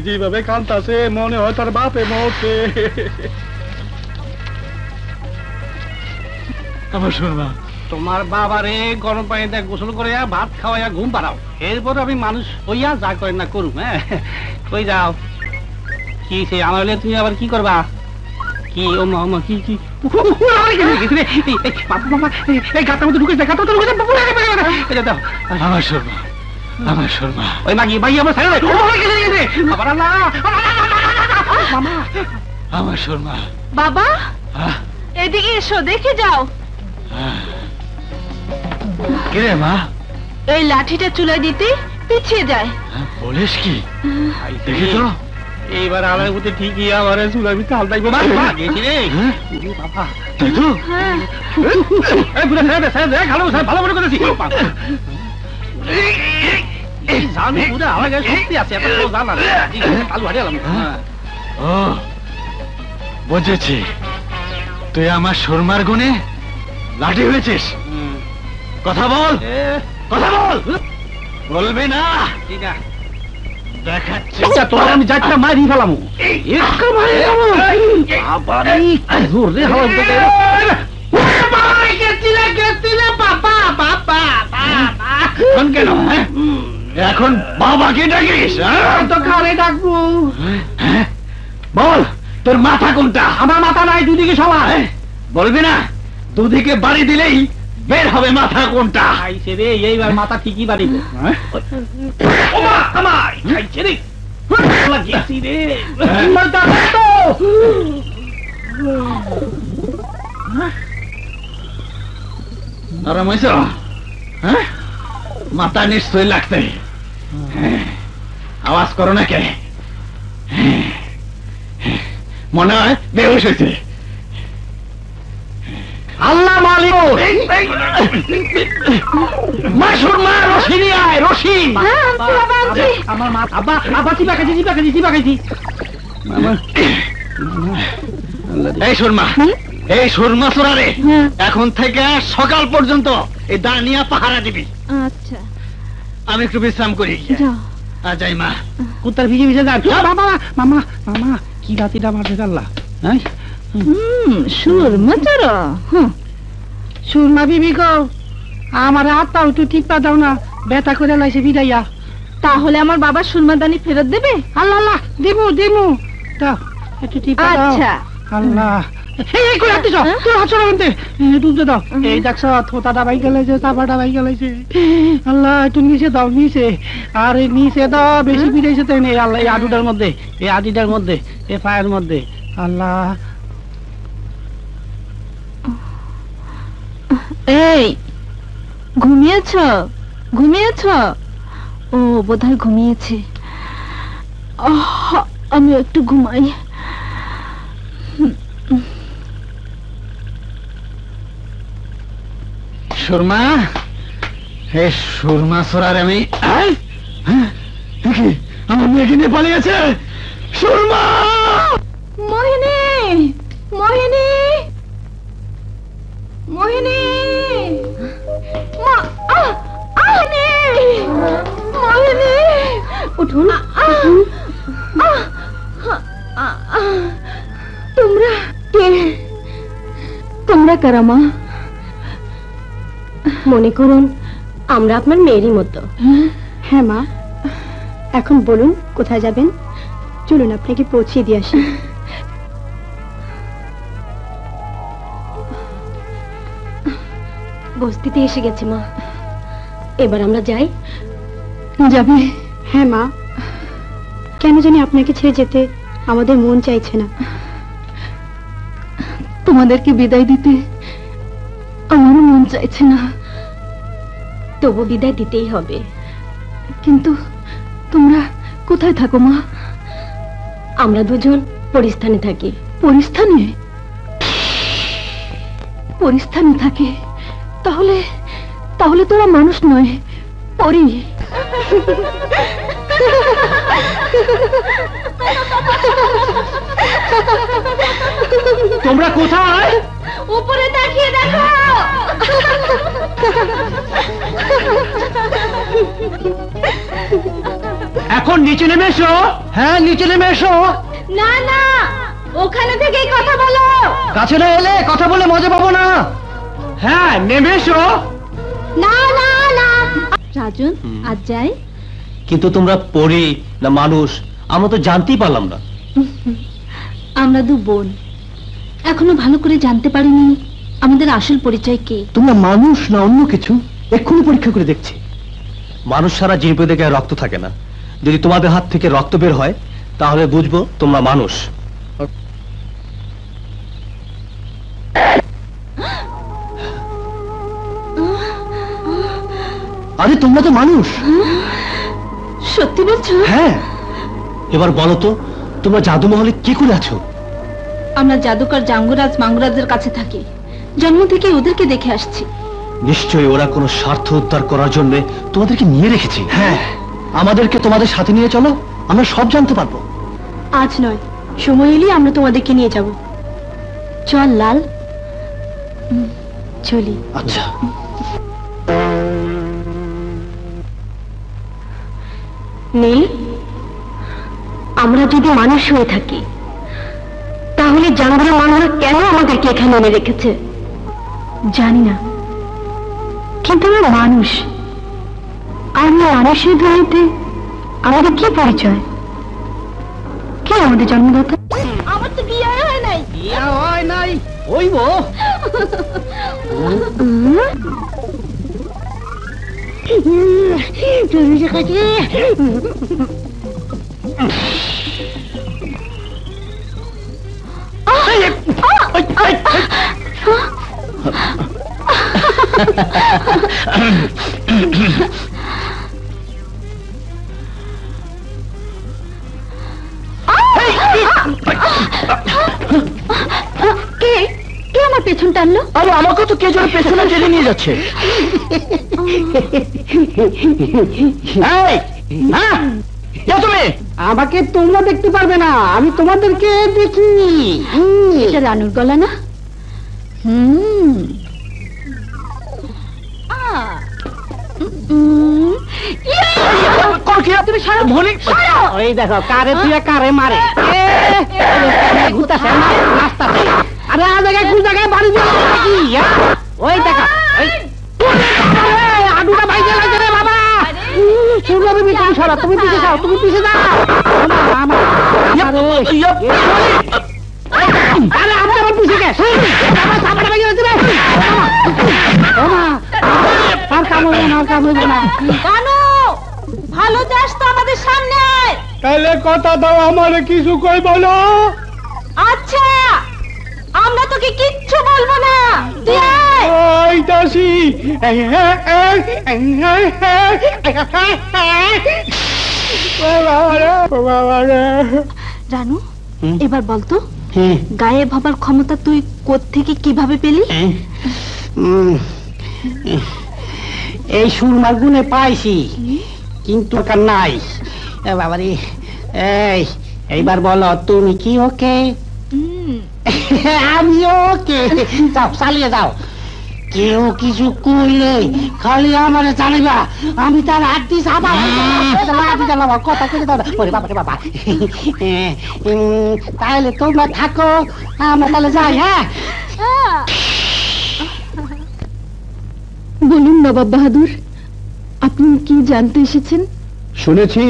যেভাবে কাঁদতাছে মনে হয় তার বাপে মরছে। আমার সুরমা, তোমার বাবারে গরম পানিতে গোসল করে ভাত খাওয়াইয়া ঘুম পাড়াও, এরপর আমি মানুষ হইয়া যা করে না করুম। হ্যাঁ, কই যাও? কি সে আমার তুমি আবার কি করবা? কি ও মা কি কি আমার শর্মা, আমার শর্মা, ওই মাগি মাগি আমার আমার শর্মা। বাবা এদিকে এসো, দেখে যাও। কে রে মা? এই লাঠিটা চুলায় দিতে পিছিয়ে যায়। বলিস কি? দেখি তো এইবার আলার মধ্যে ঠিকই আমার চুলার ভিতরে হাল দাইব। ভালো মনে করেছি বুঝেছি, তুই আমার শর্মার গুণে লাঠি হয়েছিস। কথা বল, কথা বল। বলবে না? দেখাচ্ছি তোর আমি যাচ্ছা মারি ফেলাম। এখন বাবাকে ডাকিস? তো কারে ডাকবো? বল তোর মাথা কোনটা? আমার মাথা নাই, দুদিকে সমান। বলবি না? দুদিকে বাড়ি দিলেই বের হবে মাথা কোনটা। খাইছে রে, এইবার মাথা ঠিকই বাড়িব। খাইছে রে মাথা নিশ্চয় লাগছে। আওয়াজ করো না কে? মনে হয় বেহুশ হয়েছে। আল্লাহ মালিক মাসুর মা রশি নিয়ে আয়, রশি। আমার মা আব্বা আব্বা চিপা খাইছি, চিপা খাইছি, চিপা খাইছি। এই সুরমা, এই সুরমা চোরা রে, এখন থেকে সকাল পর্যন্ত এই দানিয়া পাহারা দিবি। আচ্ছা আমি একটু বিশ্রাম করি। যাই মা, কুত্তার ভিজে ভিজে যান। মামা মামা মামা কি রাতিটা মারবে আল্লাহ। হ্যাঁ সুরমা চোরা, সুরমা বিবি গো, আমার হাতটাও একটু টিপা দাও না, ব্যথা করে লাইছে বিদাইয়া। তাহলে আমার বাবা সুরমাদানি ফেরত দেবে? আল্লাহ আল্লাহ, দিমু দিমু, দাও একটু টিপা দাও। আচ্ছা আল্লাহ এই কই আছিস তোর হাত ছড়া বন্ধে দুধে দাও। এই দেখছ থোতাটা ভাই গেলাইছে, তারপরটা ভাই গেলাইছে। আল্লাহ একটু নিচে দাও, নিচে। আর এই নিচে দাও, বেশি বিদাইছে তাই নেই। আল্লাহ এই আডুটার মধ্যে, এই আদিটার মধ্যে, এই পায়ের মধ্যে। আল্লাহ এই ঘুমিয়েছ? ঘুমিয়েছ? ও বোধহয় ঘুমিয়েছে। আমি একটু ঘুমাই। সুরমা, হে সুরমা সরার আমি আমার মেয়েকে নিয়ে পালিয়ে গেছে। সুরমা, মোহিনী, মোহিনী, মোহিনী, মোহিনী, উঠুন। তোমরা কে? তোমরা কারা মা? মনে করুন আমরা আপনার মেয়েরই মতো। হ্যাঁ মা, এখন বলুন কোথায় যাবেন? চলুন আপনাকে পৌঁছে দিয়ে আসি। বস্তিতে এসে গেছে মা, এবার আমরা যাই। যাবে? হ্যাঁ মা, কেন জানি আপনাকে ছেড়ে যেতে আমাদের মন চাইছে না। তোমাদেরকে বিদায় দিতে আমার মন চাইছে না। তবু বিদায় দিতেই হবে। কিন্তু তোমরা কোথায় থাকো মা? আমরা দুজন পরিস্থানে থাকি। পরিস্থানে? পরিস্থানে থাকে? তাহলে তাহলে তোরা মানুষ নয়, পরি। তোমরা কোথায়? উপরে তাকিয়ে দেখো। এখন নিচে নেমে এসো। হ্যাঁ নিচে নেমে এসো। না না, ওখানে থেকেই কথা বলো। কাছে না এলে কথা বলে মজা পাবো না। হ্যাঁ নেমে এসো। না না না। রাজন, আজ যাই। কিন্তু তোমরা পরি না মানুষ আমরা তো জানতেই পারলাম না। আমরা দু বোন, এখনো ভালো করে জানতে পারিনি আমাদের আসল পরিচয় কে। তোমরা মানুষ না অন্য কিছু এক্ষুনি পরীক্ষা করে দেখছি। মানুষ সারা জিভে দেখে রক্ত থাকে না, যদি তোমাদের হাত থেকে রক্ত বের হয় তাহলে বুঝবো তোমরা মানুষ। আরে তোমরা তো মানুষ। সত্যি বলছো? হ্যাঁ। এবার বলো তো তোমরা জাদুমহলে কি করে আছো? আমরা জাদুকর জাঙ্গরাজ মাঙ্গরাজের কাছে থাকি, জন্ম থেকে ওদেরকে দেখে আসছি। নিশ্চয়ই ওরা কোনো স্বার্থ উদ্ধার করার জন্য তোমাদেরকে নিয়ে রেখেছি। হ্যাঁ, আমাদেরকে তোমাদের সাথে নিয়ে চলো, আমরা সব জানতে পারবো। আজ নয়, সময় এলেই আমরা তোমাদেরকে নিয়ে যাব। চল লাল, চলি। আচ্ছা। নীল, আমরা যদি মানুষ হয়ে থাকি তাহলে জানোয়ারের মানুষ কেন আমাদেরকে এখানে এনে রেখেছে? জানি না, কিন্তু আমরা মানুষ, আর মানুষের দুনিয়াতে আমাদের কি পরিচয়? কে আমাদের জন্মদাতা? আমার তো বিয়ে হয় নাই। বিয়ে হয় নাই হইব। কে কে আমার পেছন টানলো? আরে আমাকে তো কে যেন পেছনে টেনে নিয়ে যাচ্ছে। তুমি আমাকে তোমরা দেখতে পারবে না, আমি তোমাদেরকে দেখি। এটা রানুর গলা না? ওই দেখো কারে তুই কারে মারে। আরে আ জায়গায় কোন জায়গায় বাড়ি দিয়ে ওই দেখো আডুটা বাইকে লাগে রে বাবা। তুমি সরা, তুমি পিছিয়ে যাও, তুমি পিছিয়ে যাও। আরে আমি আমার পিছিয়ে গে সামনে বাইকে যাচ্ছে রে। আর কামড় না, আর কামড় না। কানু, ভালো যাস তো আমাদের সামনে। তাহলে কথা দাও, আমারে কিছু কই বলো। আচ্ছা, আমরা তোকে কিচ্ছু বলবো না, তুই আয়। ওই দাসি রানু, এবার বলতো গায়ে ভাবার ক্ষমতা তুই কোত্থেকে কিভাবে পেলি? এই সুরমার গুণে পাইছি, কিন্তু নাই বাবারি। এইবার বলো তুমি কি ওকে? আমি ওকে। যাও চালিয়ে যাও, কেউ কিছু কইলে খালি আমার জানিবা, আমি তার হাত দিয়ে কথা করে দাও। বাবা বাবা, তাহলে তোমরা থাকো, আমরা তাহলে যাই। হ্যাঁ বলুন নবাব বাহাদুর, আপনি কি জানতে এসেছেন? শুনেছি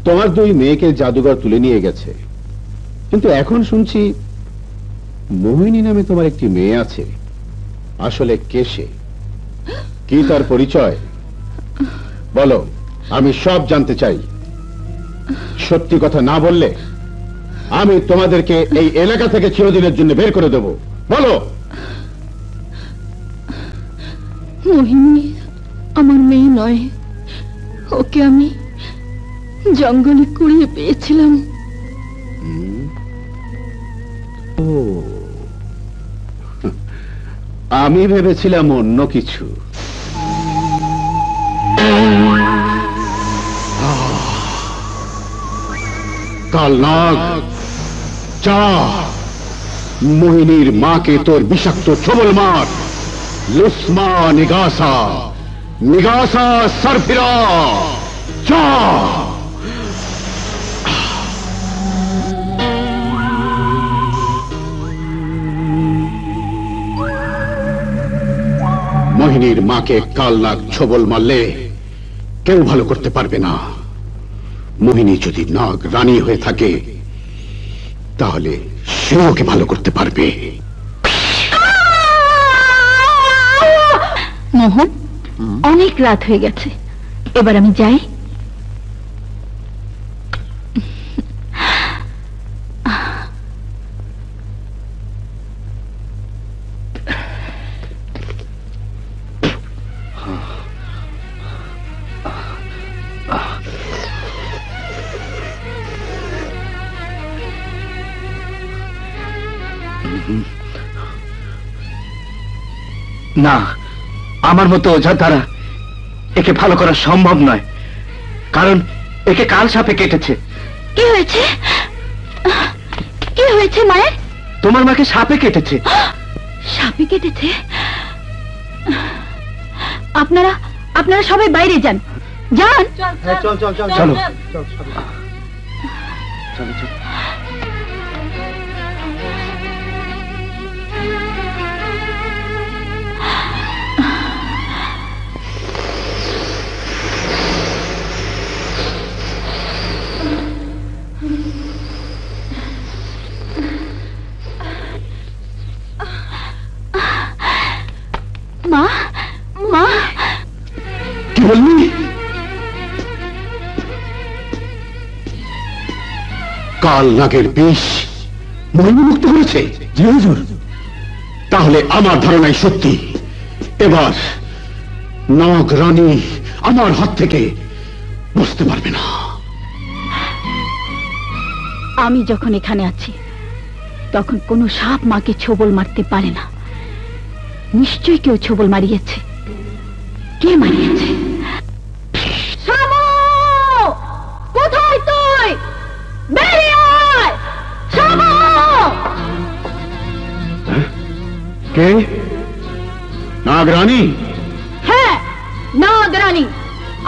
তোমার দুই মেয়েকে জাদুঘর তুলে নিয়ে গেছে, কিন্তু এখন শুনছি মোহিনী নামে তোমার একটি মেয়ে আছে। আসলে কে সে? কি তার পরিচয় বলো, আমি সব জানতে চাই। সত্যি কথা না বললে আমি তোমাদেরকে এই এলাকা থেকে চিরদিনের জন্য বের করে দেব। বলো। মোহিনী আমার মেয়ে নয়, ওকে আমি জঙ্গলে কুড়িয়ে পেয়েছিলাম। আমি ভেবেছিলাম অন্য কিছু। কালনাগ, যা মোহিনীর মাকে তোর বিষাক্ত ছবল মার। লুসমা নিগাসা, নিগাসা সরফিরা, যা। মোহিনীর মাকে কালনাগ ছবল মারলে কেউ ভালো করতে পারবে না। মোহিনী যদি নাগ রানী হয়ে থাকে তাহলে সে ওকে ভালো করতে পারবে। মোহন, অনেক রাত হয়ে গেছে, এবার আমি যাই। না, আমার মতো ওঝার দ্বারা একে ভালো করা সম্ভব নয়, কারণ একে কাল সাপে কেটেছে। কি হয়েছে? কি হয়েছে মায়ের? তোমার মাকে সাপে কেটেছে। সাপে কেটেছে? আপনারা আপনারা সবাই বাইরে যান, যান। চল চল চল চলো চলো চলো চলো। মা, মা, কি বললি? কাল নাগের বিষ মোহিনী মুক্ত করেছে? জি হুজুর। তাহলে আমার ধারণাই সত্যি। এবার নাগ রানী আমার হাত থেকে বুঝতে পারবে না। আমি যখন এখানে আছি তখন কোনো সাপ মাকে ছোবল মারতে পারে না। নিশ্চয়ই কেউ ছোবল মারিয়েছে। কে মারিয়েছে? শামু, কোথায় তুই? বেরিয়ে আয় শামু। কে? নাগ রানী? হ্যাঁ, নাগ রানী।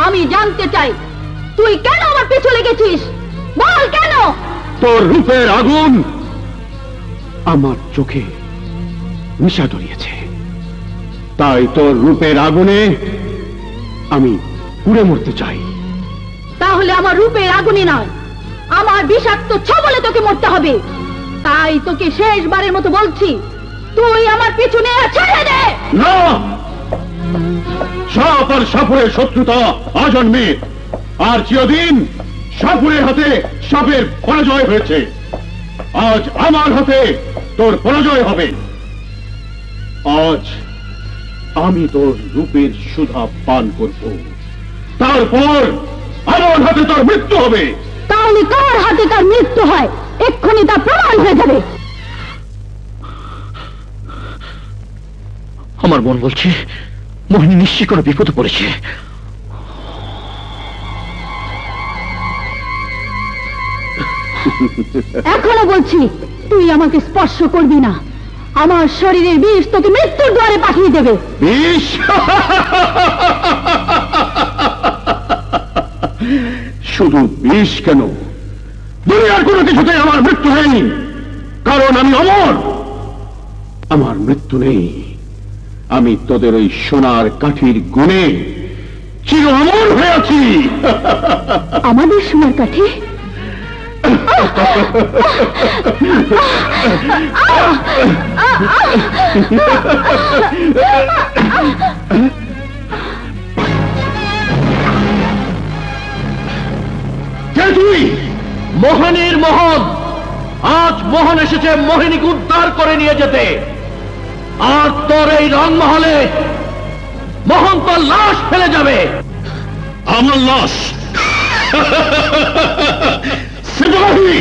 আমি জানতে চাই তুই কেন আমার পিছু লেগেছিস? বল কেন? তোর রূপের আগুন আমার চোখে নিশা ধরিয়েছে, তাই তোর রূপের আগুনে আমি পুড়ে মরতে চাই। তাহলে আমার রূপের আগুনে নয়, আমার বিষাক্ত ছবলে তোকে মরতে হবে। তাই তোকে শেষবারের মতো বলছি, তুই আমার পিছনে ছেড়ে দে। না, সাপ আর সাপুরের শত্রুতা আজন্মের, আর চিরদিন সাপুরের হাতে সাপের পরাজয় হয়েছে। আজ আমার হাতে তোর পরাজয় হবে। আজ আমি তোর রূপের সুধা পান করব, তারপর আমার হাতে তোর মৃত্যু হবে। তাহলে কার হাতে তার মৃত্যু হয় এক্ষুনি তা প্রমাণ হয়ে যাবে। আমার মন বলছে মোহিনী নিশ্চয়ই কোনো বিপদে পড়েছে। এখনো বলছি, তুই আমাকে স্পর্শ করবি না। আমার শরীরের বিষ তোকে মৃত্যুর দ্বারে পাঠিয়ে দেবে। বিষ? শুধু বিষ কেন, দুনিয়ার কোনো কিছুতেই আমার মৃত্যু হয়নি, কারণ আমি অমর। আমার মৃত্যু নেই। আমি তোদের ওই সোনার কাঠির গুণে চির অমর হয়ে আছি। আমাদের সোনার কাঠি? কে তুই? মোহিনীর মোহন। আজ মোহন এসেছে মোহিনীকে উদ্ধার করে নিয়ে যেতে। আর তোর এই রংমহলে মোহন তোর লাশ ফেলে যাবে। আমার লাশ? সিপাহী!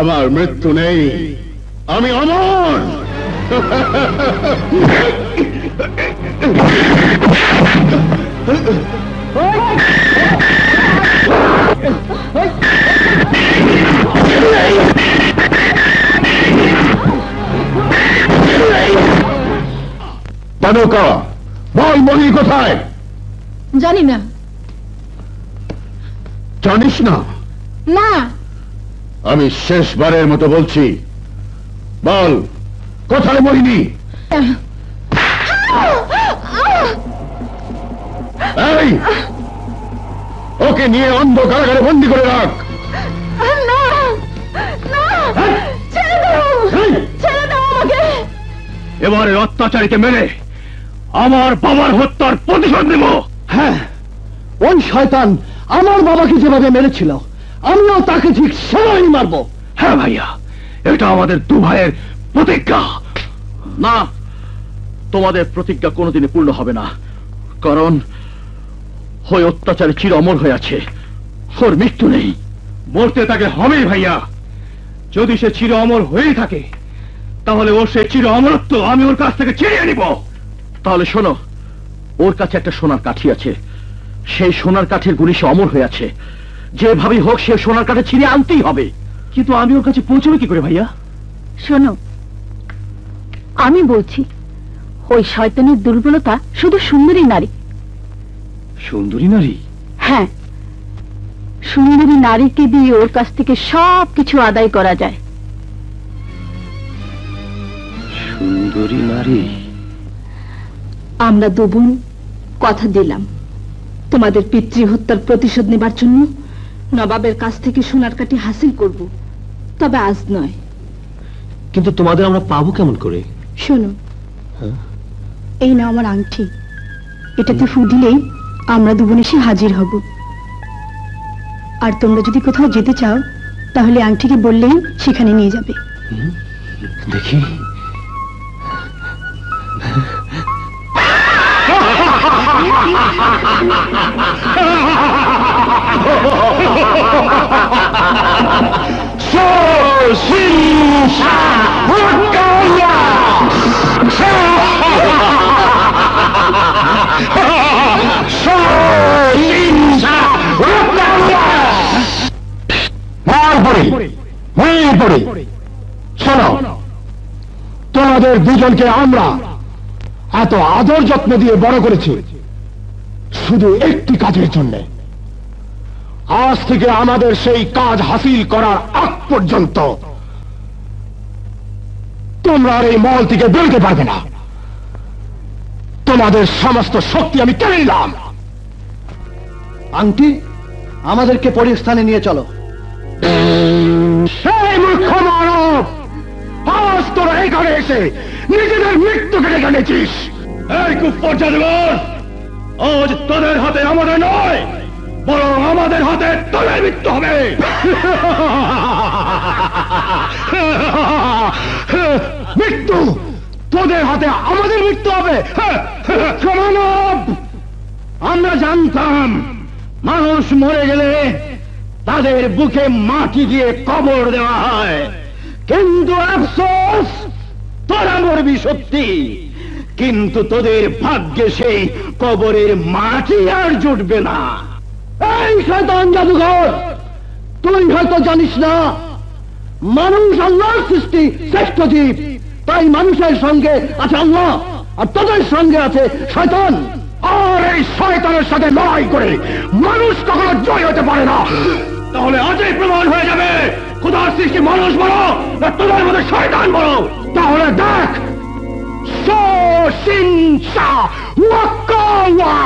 আমার মৃত্যু নেই, আমি অমর। তানুকা, বল মহি কোথায়? জানি না। জানিস না? না। আমি শেষবারের মতো বলছি, বল কোথায় মোহিনী? এই, ওকে নিয়ে অন্ধ কারাগারে বন্দি করে রাখ। না, না, ছেড়ে দাও, ছেড়ে দাও আমাকে। এবারে অত্যাচারীকে মেরে আমার বাবার হত্যার প্রতিশোধ নেব। হ্যাঁ, ওই শয়তান আমার বাবাকে যেভাবে মেরেছিল আমিও তাকে ঠিক সেভাবেই মারবো। হ্যাঁ ভাইয়া, এটা আমাদের দু ভাইয়ের প্রতিজ্ঞা। না, তোমাদের প্রতিজ্ঞা কোনোদিনই পূর্ণ হবে না, কারণ ওই অত্যাচারে চির অমর হয়ে আছে, ওর মৃত্যু নেই। মরতে তাকে হবেই ভাইয়া। যদি সে চির অমর হয়েই থাকে তাহলে ওর সে চির অমরত্ব আমি ওর কাছ থেকে ছিনিয়ে নিব। তাহলে শোনো, ওর কাছে একটা সোনার কাঠি আছে, সেই সোনার কাঠের গুণে সে অমর হয়ে আছে। যেভাবেই হোক সে সোনার কাঠে ছিনিয়ে আনতেই হবে। কিন্তু আমি ওর কাছে পৌঁছবো কি করে ভাইয়া? শোনো, আমি বলছি, ওই শয়তানের দুর্বলতা শুধু সুন্দরী নারী। সুন্দরী নারী? হ্যাঁ, সুন্দরী নারীকে দিয়ে ওর কাছ থেকে সব কিছু আদায় করা যায়। সুন্দরী নারী? আমরা দু বোন কথা দিলাম, তোমাদের পিতৃ হত্যার প্রতিশোধ নেবার জন্য নবাবের কাছ থেকে সোনার কাঠি হাসিল করব, তবে আজ নয়। কিন্তু তোমাদের আমরা পাবো কেমন করে? শোনো, এই না আমার আংটি, এটাতে ফু দিলেই আমরা দুবোন এসে হাজির হব। আর তোমরা যদি কোথাও যেতে চাও তাহলে আংটিকে বললেই সেখানে নিয়ে যাবে। দেখি। শোনো, তোমাদের দুজনকে আমরা এত আদর যত্ন দিয়ে বড় করেছি শুধু একটি কাজের জন্য। আজ থেকে আমাদের সেই কাজ হাসিল করার আগ পর্যন্ত তোমরা আর এই মহল থেকে বেরোতে পারবে না। তোমাদের সমস্ত শক্তি আমি কেড়ে নিলাম। আংটি, আমাদেরকে পরিস্থানে নিয়ে চলো। সেই মূর্খ মানব, আজ তোরা এখানে এসে নিজেদের মৃত্যুকে ডেকে এনেছিস। এই কুফর জাদুঘর, আজ তোদের হাতে আমাদের নয়, বরং আমাদের হাতে তোদের মৃত্যু হবে। মৃত্যু তোদের হাতে আমাদের মৃত্যু হবে? মানব, আমরা জানতাম মানুষ মরে গেলে তাদের বুকে মাটি দিয়ে কবর দেওয়া হয়, কিন্তু আফসোস তোরা মরবি সত্যি, কিন্তু তোদের ভাগ্যে সেই কবরের মাটি আর জুটবে না। এই শয়তান জাদুঘর, তুই হয়তো জানিস না মানুষ আল্লাহর সৃষ্টি শ্রেষ্ঠ জীব, তাই মানুষের সঙ্গে আছে আল্লাহ আর তোদের সঙ্গে আছে শয়তান। আর এই শয়তানের সাথে লড়াই করে মানুষ কখনো জয় হতে পারে না। তাহলে আজই প্রমাণ হয়ে যাবে খোদার সৃষ্টি মানুষ বড় না তোদের মধ্যে শয়তান বড়। তাহলে দেখ, শোষিংসা ওয়াকাওয়া।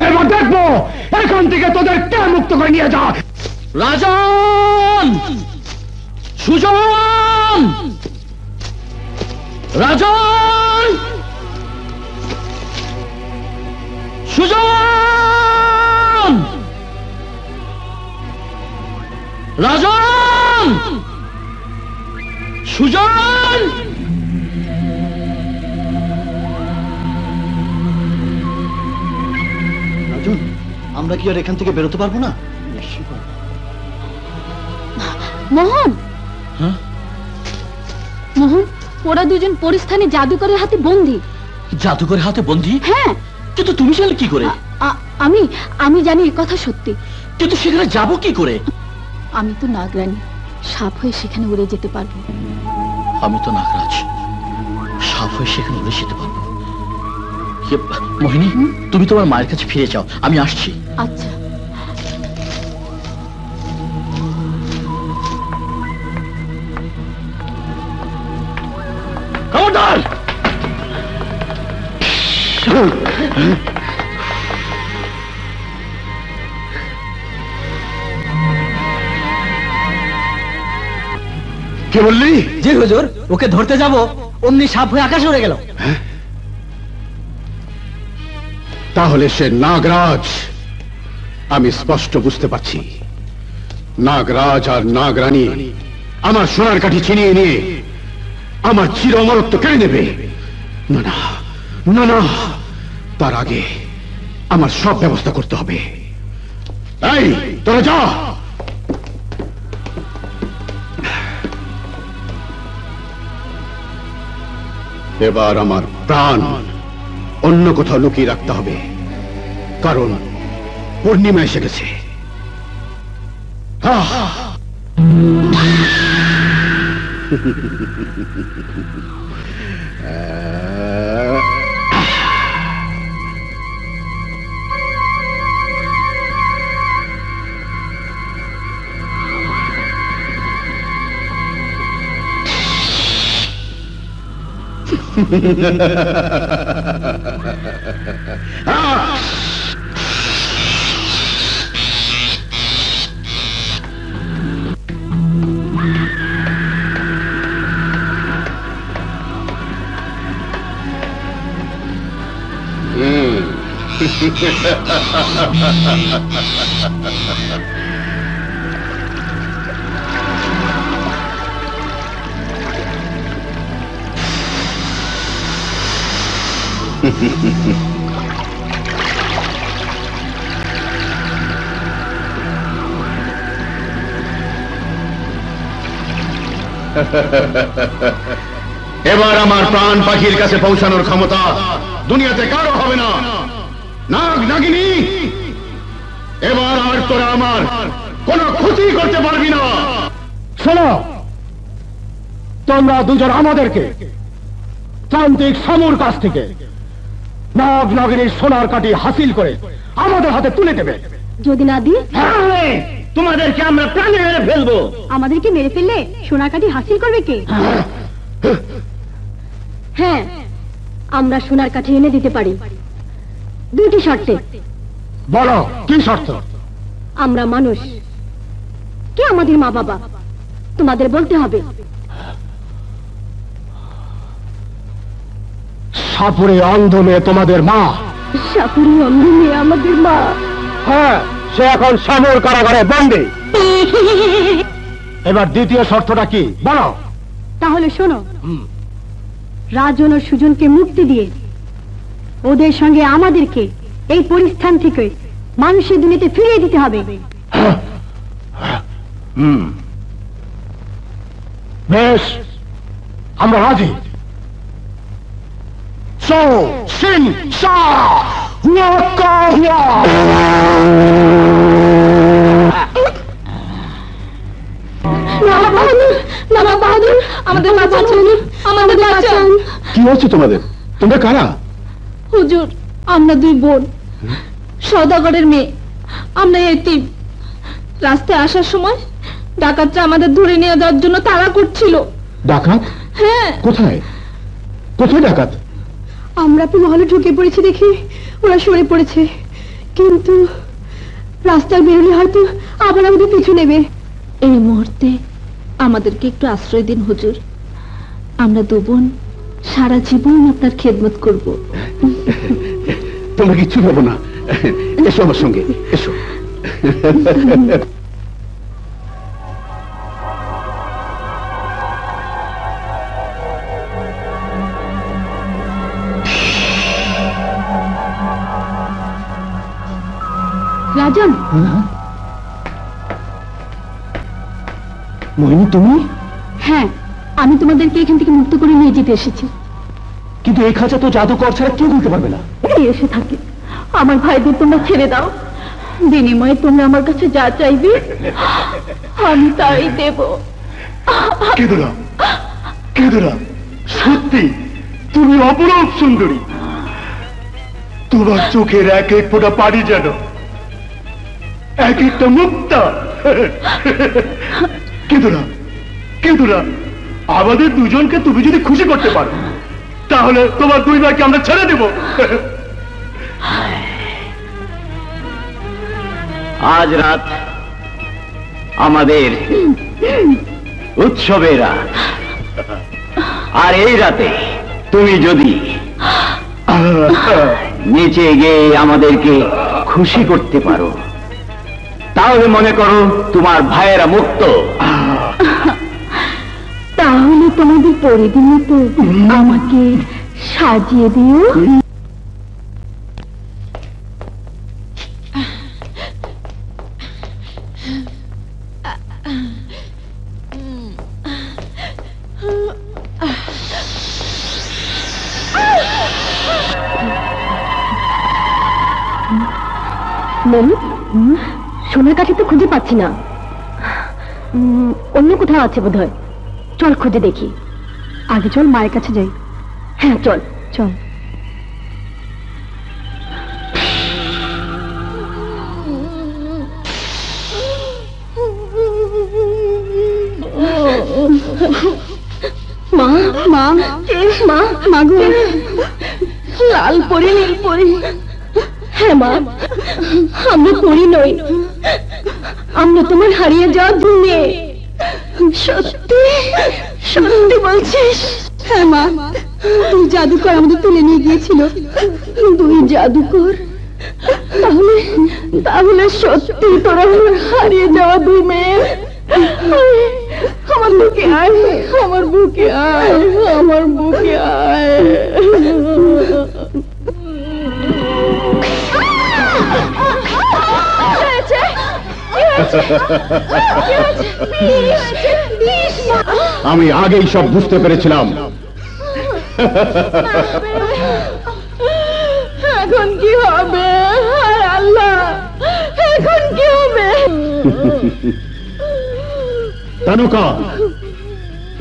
এবার দেখবো এখান থেকে তোদের কে মুক্ত করে নিয়ে যা। রাজন, সুজন, রাজন, সুজন, রাজন, সুজন। রাজন, আমরা কি আর এখান থেকে বেরোতে পারবো না? মোহন, হ্যাঁ মোহন, ওরা দুজন পরিস্থানে জাদুকরের হাতে বন্দী। জাদুকরের হাতে বন্দী? হ্যাঁ। কিন্তু তুমি জানলে কি করে? আমি জানি এ কথা সত্যি। কিন্তু সেখানে যাবো কি করে? আমি তো নাগরানী, সাপ হয়ে সেখানে উড়ে যেতে পারবো। আমি তো নাগরাজ, সাপ হয়ে সেখানে উড়ে যেতে পারবো। মোহিনী, তুমি তোমার মায়ের কাছে ফিরে যাও, আমি আসছি। আচ্ছা। খবরদার! কে বললি? জি হুজুর, ওকে ধরতে যাব, অমনি সাপ হয়ে আকাশে উড়ে গেল। তাহলে সে নাগরাজ। আমি স্পষ্ট বুঝতে পারছি, নাগরাজ আর নাগরানী আমার সোনার কাঠি ছিনিয়ে নিয়ে আমার চির অমরত্ব কেড়ে নেবে। না না না না, তার আগে আমার সব ব্যবস্থা করতে হবে। এই তোরা যা। এবার আমার প্রাণ অন্য কোথাও লুকিয়ে রাখতে হবে, কারণ পূর্ণিমা এসে গেছে। এবার আমার প্রাণ পাখির কাছে পৌঁছানোর ক্ষমতা দুনিয়াতে কারো হবে না। নাগ নাগিনী, এবার আর তোরা আমার কোনো ক্ষতি করতে পারবি না। শোনো, তোমরা দুজন আমাদেরকে প্রান্তিক সামুর কাছ থেকে নাগ নাগিনীর সোনার কাঠি হাসিল করে আমাদের হাতে তুলে দেবে। যদি না দিই, তোমাদেরকে আমরা প্রাণে মেরে ফেলবো। আমাদেরকে মেরে ফেললে সোনার কাঠি হাসিল করবে কে? হ্যাঁ, আমরা সোনার কাঠি এনে দিতে পারি, দুটি শর্তে। বলো, কি শর্ত? আমরা মানুষ, কে আমাদের মা বাবা, তোমাদের বলতে হবে। সাপুরে অন্ধ মেয়ে তোমাদের মা? সাপুরে অন্ধ মেয়ে আমাদের মা? হ্যাঁ, সে এখন সামুর কারাগারে বন্দী। এবার দ্বিতীয় শর্তটা কি বলো? তাহলে শোনো, রাজন ও সুজনকে মুক্তি দিয়ে ওদের সঙ্গে আমাদেরকে এই পরিস্থান থেকে মানুষের দুনিয়াতে ফিরিয়ে দিতে হবে। বেশ, আমরা রাজি। সো সিং সা হুয়া কা হুয়া। নানা বাহাদুর, আমাদের বাঁচান, আমাদের বাঁচান। কি হচ্ছে তোমাদের? তোমরা কারা? হুজুর, আমরা দুই বোন, সওদাগরের মেয়ে। আমরা এতিম। রাস্তায় আসার সময় ডাকাতরা আমাদের ধরে নিয়ে যাওয়ার জন্য তাড়া করছিল। ডাকাত? হ্যাঁ। কোথায় কোথায় ডাকাত? আমরা তো মহলে ঢুকে পড়েছি দেখে ওরা সরে পড়েছে, কিন্তু রাস্তায় বেরোলে হয়তো আবার আমাদের পিছু নেবে। এই মুহূর্তে আমাদেরকে একটু আশ্রয় দিন হুজুর। আমরা দু বোন সারা জীবন আপনার খেদমত করব। তোমরা কিচ্ছু ভাবো না, এসো আমার সঙ্গে, এসো। রাজন, মোহিনী, তুমি? হ্যাঁ, আমি তোমাদেরকে এখান থেকে মুক্ত করে নিয়ে যেতে এসেছি। কিন্তু এই খাঁচা তো জাদুকর ছাড়া কেউ দিতে পারবে না। এসে থাকে, আমার ভাইদের তোমরা ছেড়ে দাও। বিনিময়ে তোমরা আমার কাছে যা চাইবে আমি তাই দেব। কেদুরা, কেদুরা, সত্যি তুমি অপরূপ সুন্দরী। তোমার চোখের এক এক ফোঁটা পানি যেন এক একটা মুক্তা। কেদুরা, কেদুরা, আমাদের দুজনকে তুমি যদি খুশি করতে পারো তাহলে তোমার দুই ভাইকে আমরা ছেড়ে দেব। আজ রাত আমাদের উৎসবের রাত, আর এই রাতে তুমি যদি নিচে গিয়ে আমাদেরকে খুশি করতে পারো তাহলে মনে করো তোমার ভাইয়েরা মুক্ত। তাহলে তোমাদের পরিদিন মতো আমাকে সাজিয়ে দিও। সোনার কাছে তো খুঁজে পাচ্ছি না, অন্য কোথাও আছে বোধহয়। চল খুঁজে দেখি। আগে চল মায়ের কাছে যাই। হ্যাঁ চল চল। মা মা মা মাগো, লাল পরি নীল পরি। হ্যাঁ মা, আমরা পরি নই, আমরা তোমার হারিয়ে যাওয়া মেয়ে। সত্যি সত্যি বলছিস? হ্যাঁ মা, দুই জাদুকর আমাদের তুলে নিয়ে গিয়েছিল। দুই জাদুকর? তাহলে তাহলে সত্যি তোরা হারিয়ে যাওয়া দুই মেয়ে। আমার বুকে আয়, আমার বুকে আয়, আমার বুকে আয়। আমি আগেই সব বুঝতে পেরেছিলাম। এখন কি হবে আল্লাহ, এখন কি হবে? তানুকা,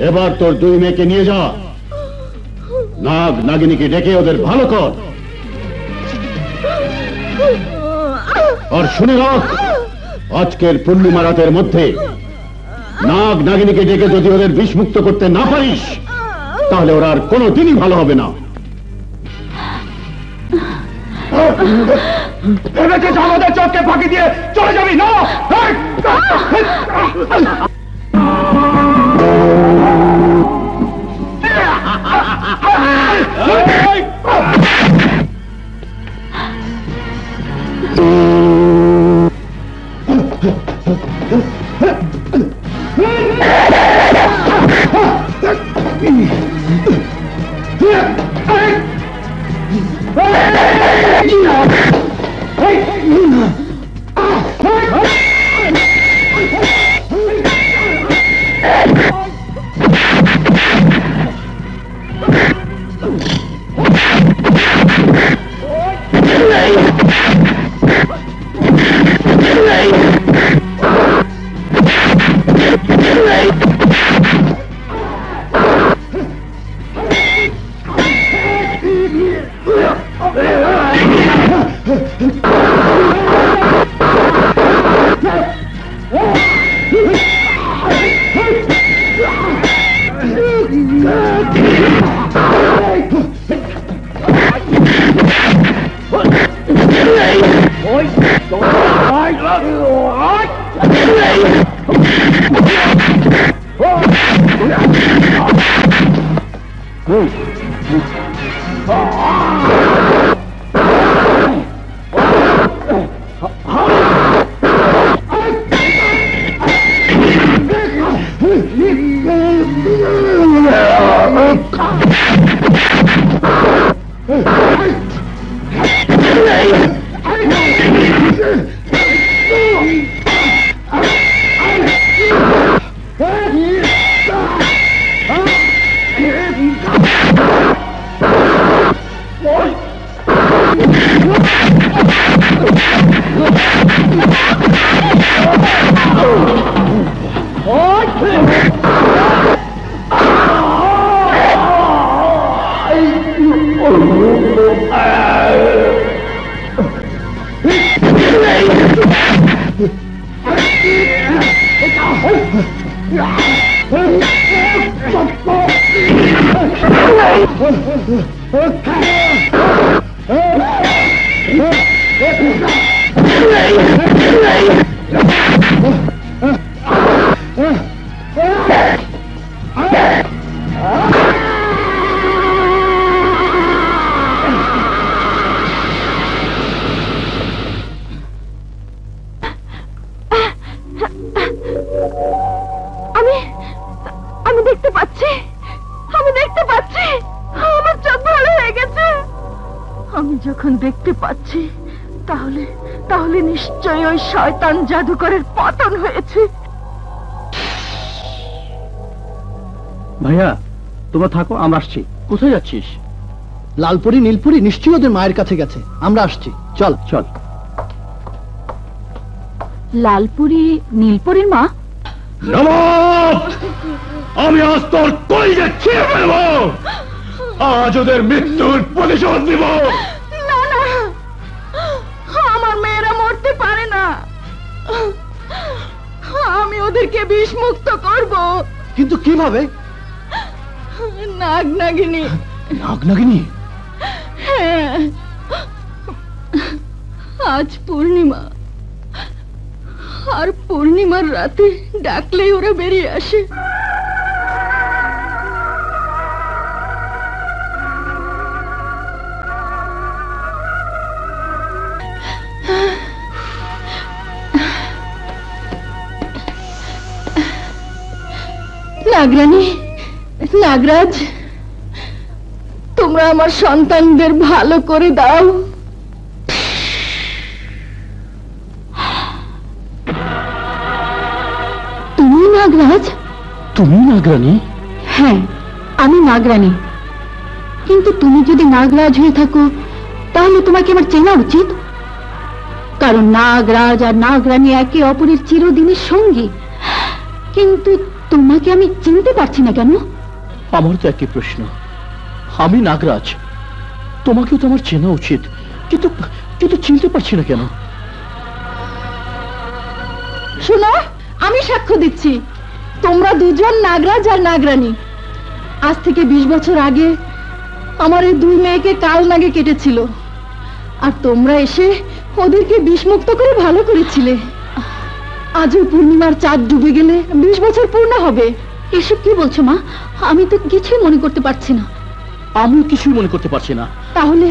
এবার তোর দুই মেয়েকে নিয়ে যা, নাগ নাগিনীকে ডেকে ওদের ভালো কর। আর শুনে রাখ, আজকের পূর্ণিমা রাতের মধ্যে নাগ নাগিনীকে ডেকে যদি ওদের বিষমুক্ত করতে না পারিস তাহলে ওরা আর কোনোদিনই ভালো হবে না। আমাদের চোখকে ফাঁকি দিয়ে চলে যাবি না। নিশ্চয়ই ওই শয়তান জাদুকরের পতন হয়েছে। ভাইয়া তোমরা থাকো, আমরা আসছি। কোথায় যাচ্ছিস? লালপুরি নীলপুরি নিশ্চয়ই ওদের মায়ের কাছে গেছে, আমরা আসছি। চল চল। লালপুরি নীলপুরীর মা? নবাব, আমি আজ তোর কলিজা ছিঁড়ে ফেলবো, আজ ওদের মৃত্যুর প্রতিশোধ নিব। না না, আমার মেয়েরা মরতে পারে না, আমি ওদেরকে বিষ মুক্ত করব। কিন্তু কিভাবে? নাগ নাগিনী। নাগ নাগিনী? হ্যাঁ, আজ পূর্ণিমা, আর পূর্ণিমার রাতে ডাকলেই ওরা বেরিয়ে আসে। নাগরানী, নাগরাজ, তোমরা আমার সন্তানদের ভালো করে দাও। তুমি নাগরাজ? তুমি নাগরানী? হ্যাঁ, আমি নাগরানী। কিন্তু তুমি যদি নাগরাজ হয়ে থাকো তাহলে তোমাকে আমার চেনা উচিত, কারণ নাগরাজ আর নাগরানী একে অপরের চিরদিনের সঙ্গী। কিন্তু তোমাকে আমি চিনতে পারছি না কেন? আমার তো একই প্রশ্ন। আমি নাগরাজ, তোমাকেও তো আমার চেনা উচিত, কিন্তু কিন্তু চিনতে পারছি না কেন? শোনো, আমি সাক্ষ্য দিচ্ছি, তোমরা দুজন নাগরাজ আর নাগরানী। আজ থেকে 20 বছর আগে আমার এই দুই মেয়েকে কাল নাগে কেটেছিল, আর তোমরা এসে ওদেরকে বিষমুক্ত করে ভালো করেছিলে। আজও পূর্ণিমার চাঁদ ডুবে গেলে 20 বছর পূর্ণ হবে। এসব কি বলছো মা? আমি তো কিছুই মনে করতে পারছি না। আমিও কিছুই মনে করতে পারছি না। তাহলে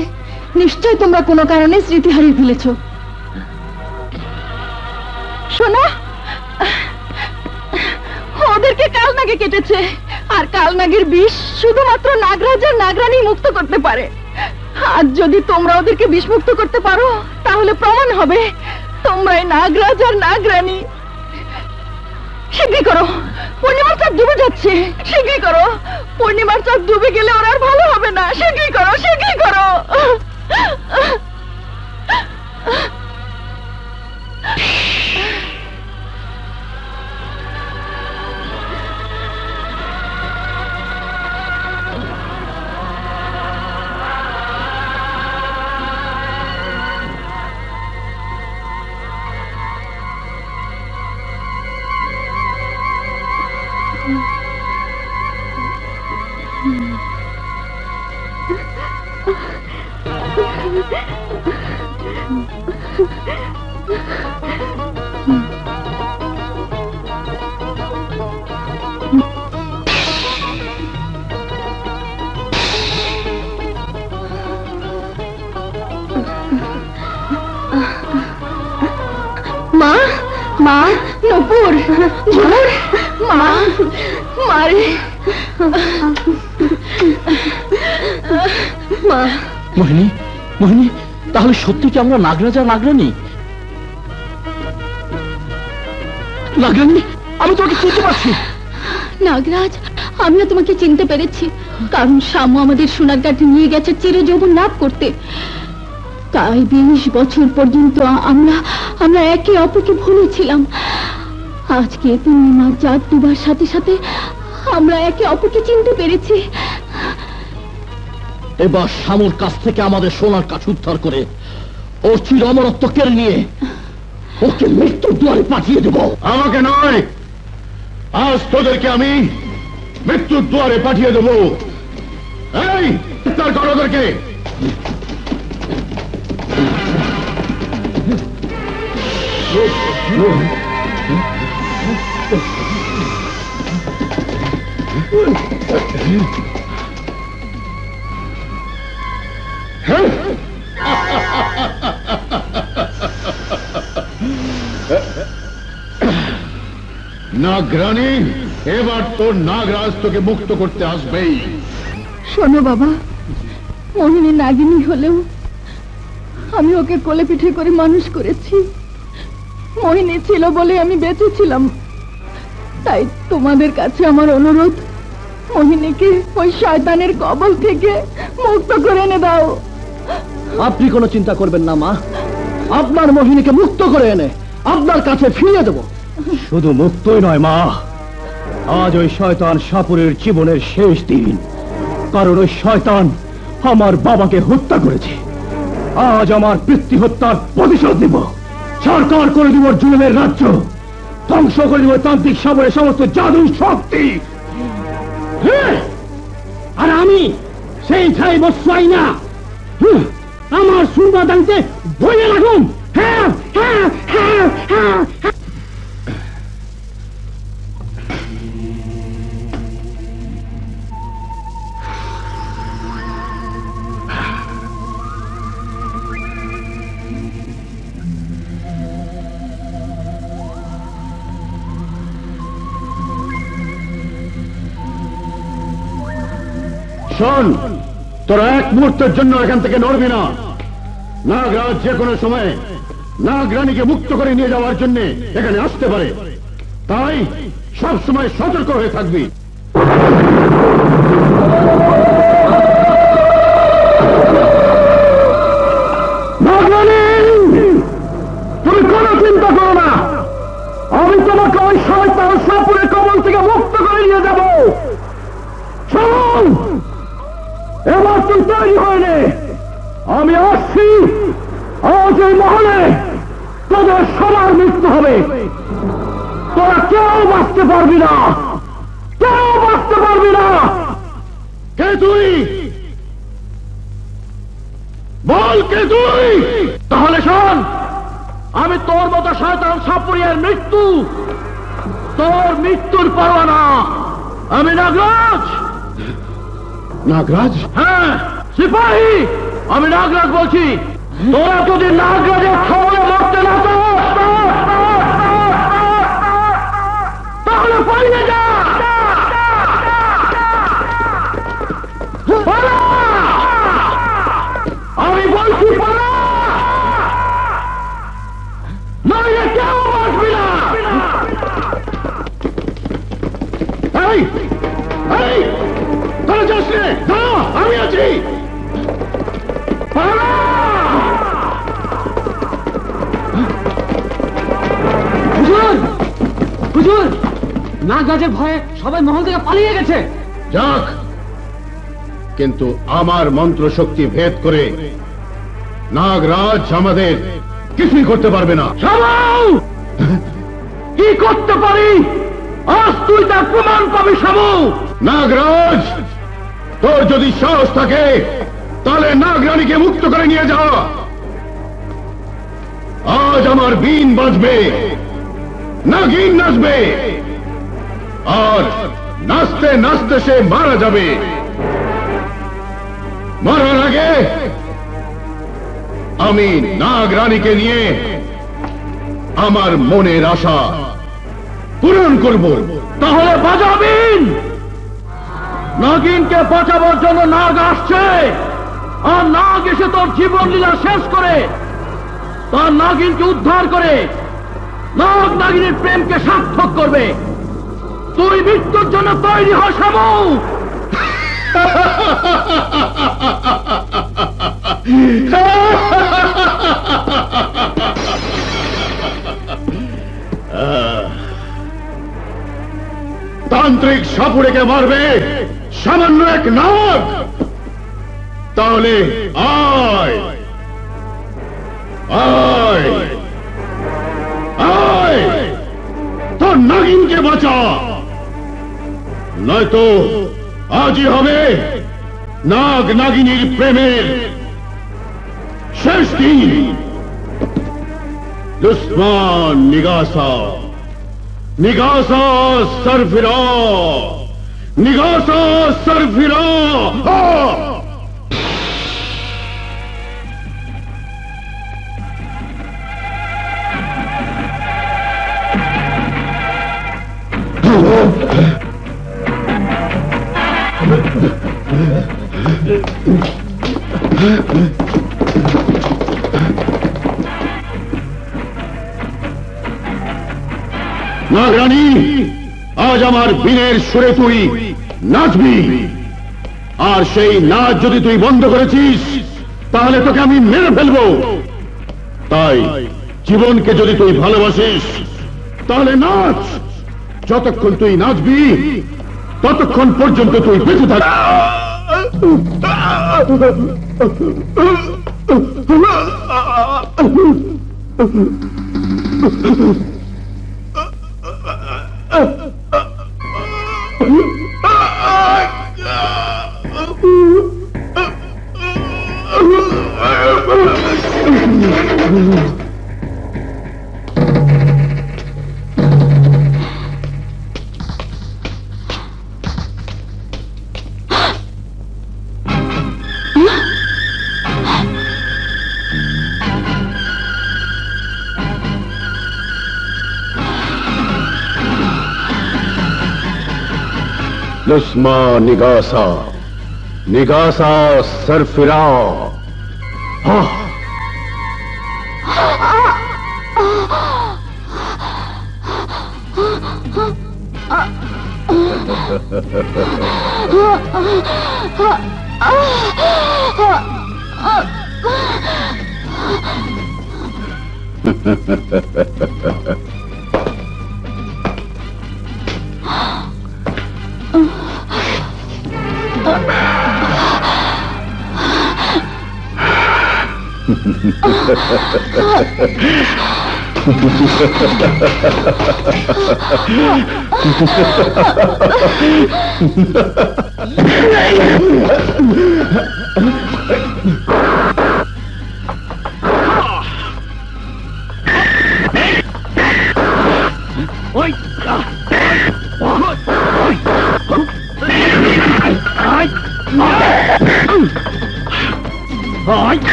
নিশ্চয় তোমরা কোনো কারণে স্মৃতি হারিয়ে ফেলেছ। শোনো, ওদেরকে কাল নাগে কেটেছে, আর কাল নাগের বিষ শুধুমাত্র নাগরাজ আর নাগরানী মুক্ত করতে পারে। আজ যদি তোমরা ওদেরকে বিষ মুক্ত করতে পারো তাহলে প্রমাণ হবে তোমরাই নাগরাজ আর নাগরানী। শীঘ্রই করো, পূর্ণিমার চাঁদ ডুবে যাচ্ছে। শীঘ্রই করো, পূর্ণিমার চাঁদ ডুবে গেলে ওরা আর ভালো হবে না। শীঘ্রই করো, শীঘ্রই করো। মা মা নূপুর ঝুমুর মা মারে মা। মোহিনী, মোহিনী, তাহলে সত্যি কি আমরা নাগরাজ আর নাগরানী? নাগরানী, আমি তোমাকে চিনতে পারছি। নাগরাজ, আমিও তোমাকে চিনতে পেরেছি, কারণ শামু আমাদের সোনার কাঠে নিয়ে গেছে চিরযৌবন লাভ করতে। তাই 20 বছর পর্যন্ত আমরা একে অপরকে ভুলেছিলাম। আজকে তুমি মা চাঁদ ডুবার সাথে সাথে আমরা একে অপরকে চিনতে পেরেছি। এবার শামুর কাছ থেকে আমাদের সোনার কাঠ উদ্ধার করে ওর চির অমরত্ব কেড়ে নিয়ে ওকে মৃত্যুর দুয়ারে পাঠিয়ে দেব। আমাকে নয়, আজ তোদেরকে আমি মৃত্যুর দুয়ারে পাঠিয়ে দেব। এই গ্রেফতার করো ওদেরকে। নাগরানী, এবার তোর নাগরাজ তোকে মুক্ত করতে আসবেই। শোনো বাবা, মোহিনী নাগিনী হলেও আমি ওকে কোলে পিঠে করে মানুষ করেছি। মোহিনী ছিল বলে আমি বেঁচে ছিলাম। তাই তোমাদের কাছে আমার অনুরোধ, মোহিনীকে ওই শয়তানের কবল থেকে মুক্ত করে এনে দাও। আপনি কোনো চিন্তা করবেন না মা, আপনার মোহিনীকে মুক্ত করে এনে আপনার কাছে ফিরিয়ে দেব। শুধু মুক্তই নয় মা, আজ ওই শয়তান সাপুরের জীবনের শেষ দিন, কারণ ওই শয়তান আমার বাবাকে হত্যা করেছে। আজ আমার পিতৃ হত্যার প্রতিশোধ নিব। সরকার করে দিব জুলুমের রাজ্য, ধ্বংস করে দিব তান্ত্রিক সাপুরের সমস্ত জাদু শক্তি। আর আমি সেই ছাই বসাই না, আমার সুরবাদ আনতে বইয়ে রাখুন। হ্যাঁ হ্যাঁ হ্যাঁ হ্যাঁ। শোন, তোরা এক মুহূর্তের জন্য এখান থেকে নড়বি না। নাগরাজ যে কোনো সময় নাগরানীকে মুক্ত করে নিয়ে যাওয়ার জন্য এখানে আসতে পারে, তাই সব সময় সতর্ক হয়ে থাকবি। নাগরানী, তুমি কোনো চিন্তা করো না, আমি তোমাকে ওই শয়তান সাপুরের কবল থেকে মুক্ত করে নিয়ে যাব। শোন, এবার তুই তৈরি হয়ে নে, আমি আসছি। আজ এই মহলে তোদের সবার মৃত্যু হবে, তোরা কেউ বাঁচতে পারবি না, কেউ বাঁচতে পারবি না। কে তুই? বল কে তুই? তাহলে শোন, আমি তোর মতো শয়তান সাপুরিয়ার মৃত্যু, তোর মৃত্যুর পরোয়ানা। আমি নাগরাজ। নাগরাজ? হ্যাঁ, সিপাহী, আমি নাগরাজ বলছি। তোরা যদি নাগরাজের খবরে মরতে না চাস তাহলে পালিয়ে যা। পালা! আমি বলছি পালা, নইলে কেউ বাঁচবি না। এই এই, তোরা যাস রে, দাঁড়া, আমি আছি। পালা! হুজুর, হুজুর, নাগরাজের ভয়ে সবাই মহল থেকে পালিয়ে গেছে। যাক, কিন্তু আমার মন্ত্র শক্তি ভেদ করে নাগরাজ আমাদের কিছুই করতে পারবে না। কি করতে পারি আজ তুই তার প্রমাণ পাবি। শামু, নাগরাজ তোর যদি সাহস থাকে তাহলে নাগরানীকে মুক্ত করে নিয়ে যা। আজ আমার বীণ বাজবে, নাগিন নাচবে, আর নাচতে নাচতে সে মারা যাবে। মরার আগে আমি নাগরানীকে নিয়ে আমার মনের আশা পূরণ করব। তাহলে বাজাবিন, নাগিনকে বাঁচাবার জন্য নাগ আসছে, আর নাগ এসে তোর জীবন লীলা শেষ করে তার নাগিনকে উদ্ধার করে নাগ নাগিনের প্রেমকে সার্থক করবে। তুই মৃত্যুর জন্য তৈরি হ শামু। তান্ত্রিক সাপুড়েকে মারবে সামান্য এক নাগ? তাহলে আয় আয় আয়, তোর নাগিনকে বাঁচা, নয়তো আজই হবে নাগ নাগিনীর প্রেমের শেষ দিন। দুশ্মন নিগাসা, নিগাসা সরফিরা, নিগাসা সরফিরা। নাগরানী, আজ আমার বীণের সুরে তুই নাচবি, আর সেই নাচ যদি তুই বন্ধ করেছিস তাহলে তোকে আমি মেরে ফেলবো। তাই জীবনকে যদি তুই ভালোবাসিস তাহলে নাচ। যতক্ষণ তুই নাচবি ততক্ষণ পর্যন্ত তুই বেঁচে থাকবি। लुस्मा निगासा, निगासा सरफिरा।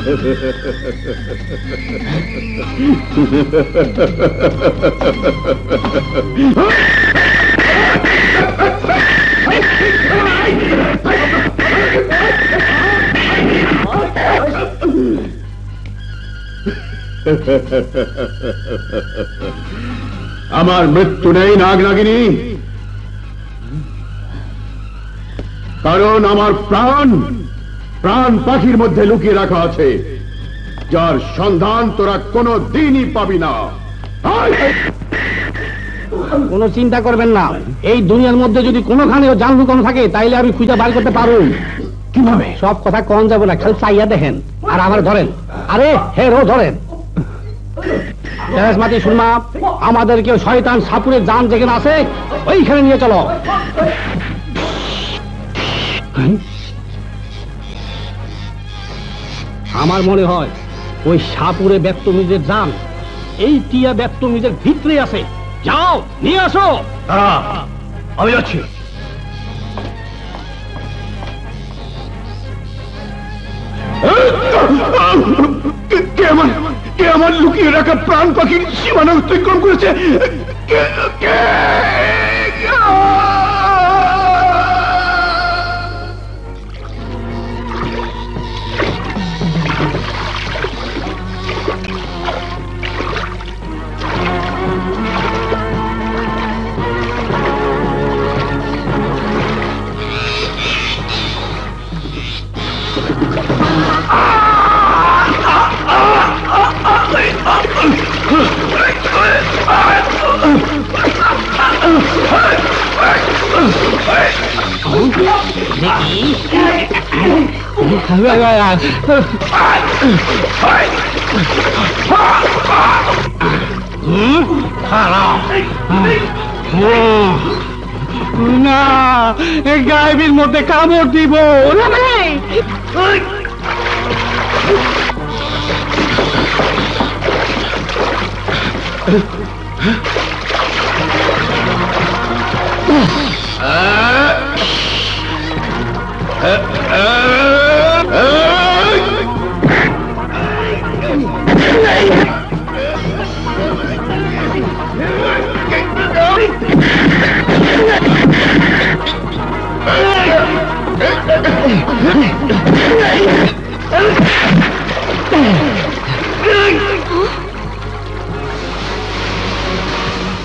আমার মৃত্যু নেই নাগ নাগিনী, কারণ আমার প্রাণ প্রাণ পাখির মধ্যে লুকিয়ে রাখা আছে, যার সন্ধান তোরা কোনো দিনই পাবি না। কোনো চিন্তা করবেন না, এই দুনিয়ার মধ্যে যদি কোনোখানেও জান লুকানো থাকে তাইলে আমি খুঁজে বার করতে পারব। কিভাবে? সব কথা কন যাবে না, খালি চাইয়া দেখেন আর আমার ধরেন। আরে হে রো ধরেন। মাতি শুনমা, আমাদেরকে শয়তান সাপুরের জান যেখানে আছে ওইখানে নিয়ে চলো। আমার মনে হয় ওই সাপুরে ব্যক্তমিজের জান এই টিয়া ব্যক্তমিজের ভিতরে আছে। যাও নিয়ে আসো। আমি যাচ্ছি। কে আমার লুকিয়ে রাখা প্রাণ পাখির সীমানা অতিক্রম করেছে? না, গায়েবের মধ্যে কামড় দিব।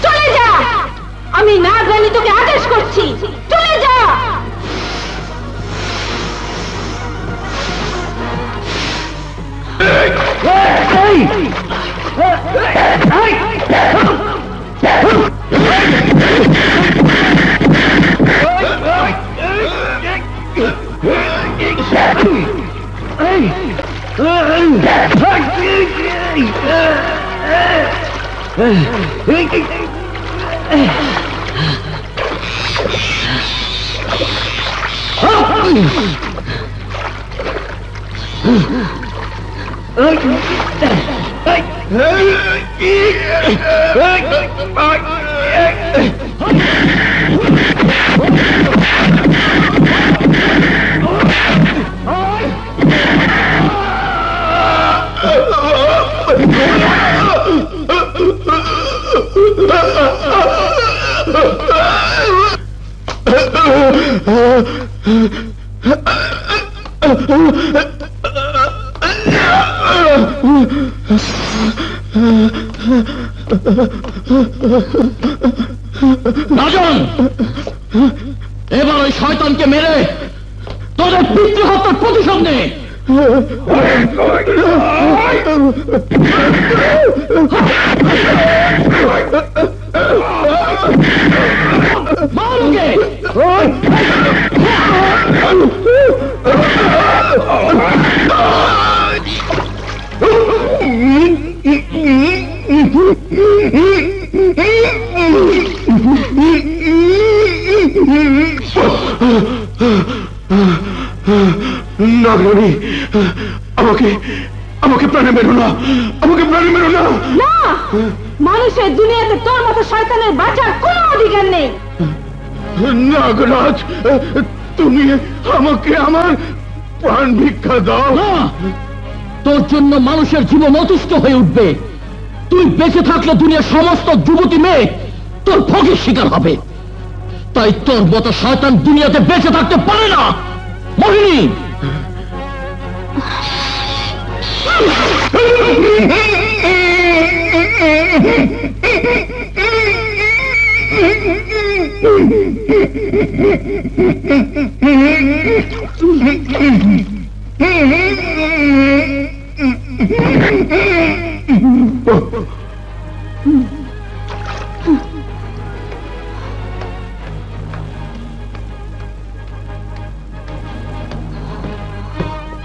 চলে যা, আমি না জানি তোকে আদেশ করছি, চলে যা। রাজন, এবার ওই শয়তানকে মেরে তোদের পিতৃহত্যার প্রতিশোধ নে। নাগরানী, আমাকে আমাকে প্রাণে মেরো না, আমাকে প্রাণে মেরো না। না, মানুষের দুনিয়াতে তোর মতো শয়তানের বাঁচার কোনো অধিকার নেই। নাগরাজ, তুমি আমাকে আমার প্রাণ ভিক্ষা দাও। না, তোর জন্য মানুষের জীবন অতিষ্ঠ হয়ে উঠবে। তুই বেঁচে থাকলে দুনিয়ার সমস্ত যুবতী মেয়ে তোর ভোগের শিকার হবে। তাই তোর মতো শয়তান দুনিয়াতে বেঁচে থাকতে পারে না। মোহিনী,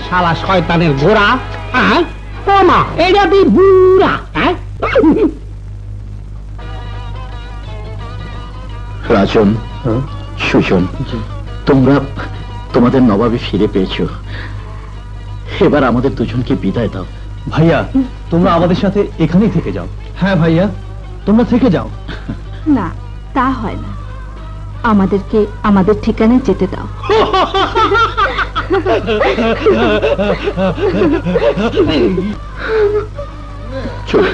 শালা শয়তানের গোড়া, হ্যাঁ ও মা, এটা তুই বুড়া, হ্যাঁ? রাজন, সুজন, তোমরা তোমাদের নবাবে ফিরে পেয়েছো। এবার আমাদের দুজনকে বিদায় দাও। ভাইয়া, তোমরা আমাদের সাথে এখানেই থেকে যাও। হ্যাঁ ভাইয়া, তোমরা থেকে যাও। না, তা হয় না, আমাদেরকে আমাদের ঠিকানায় যেতে দাও। চলো।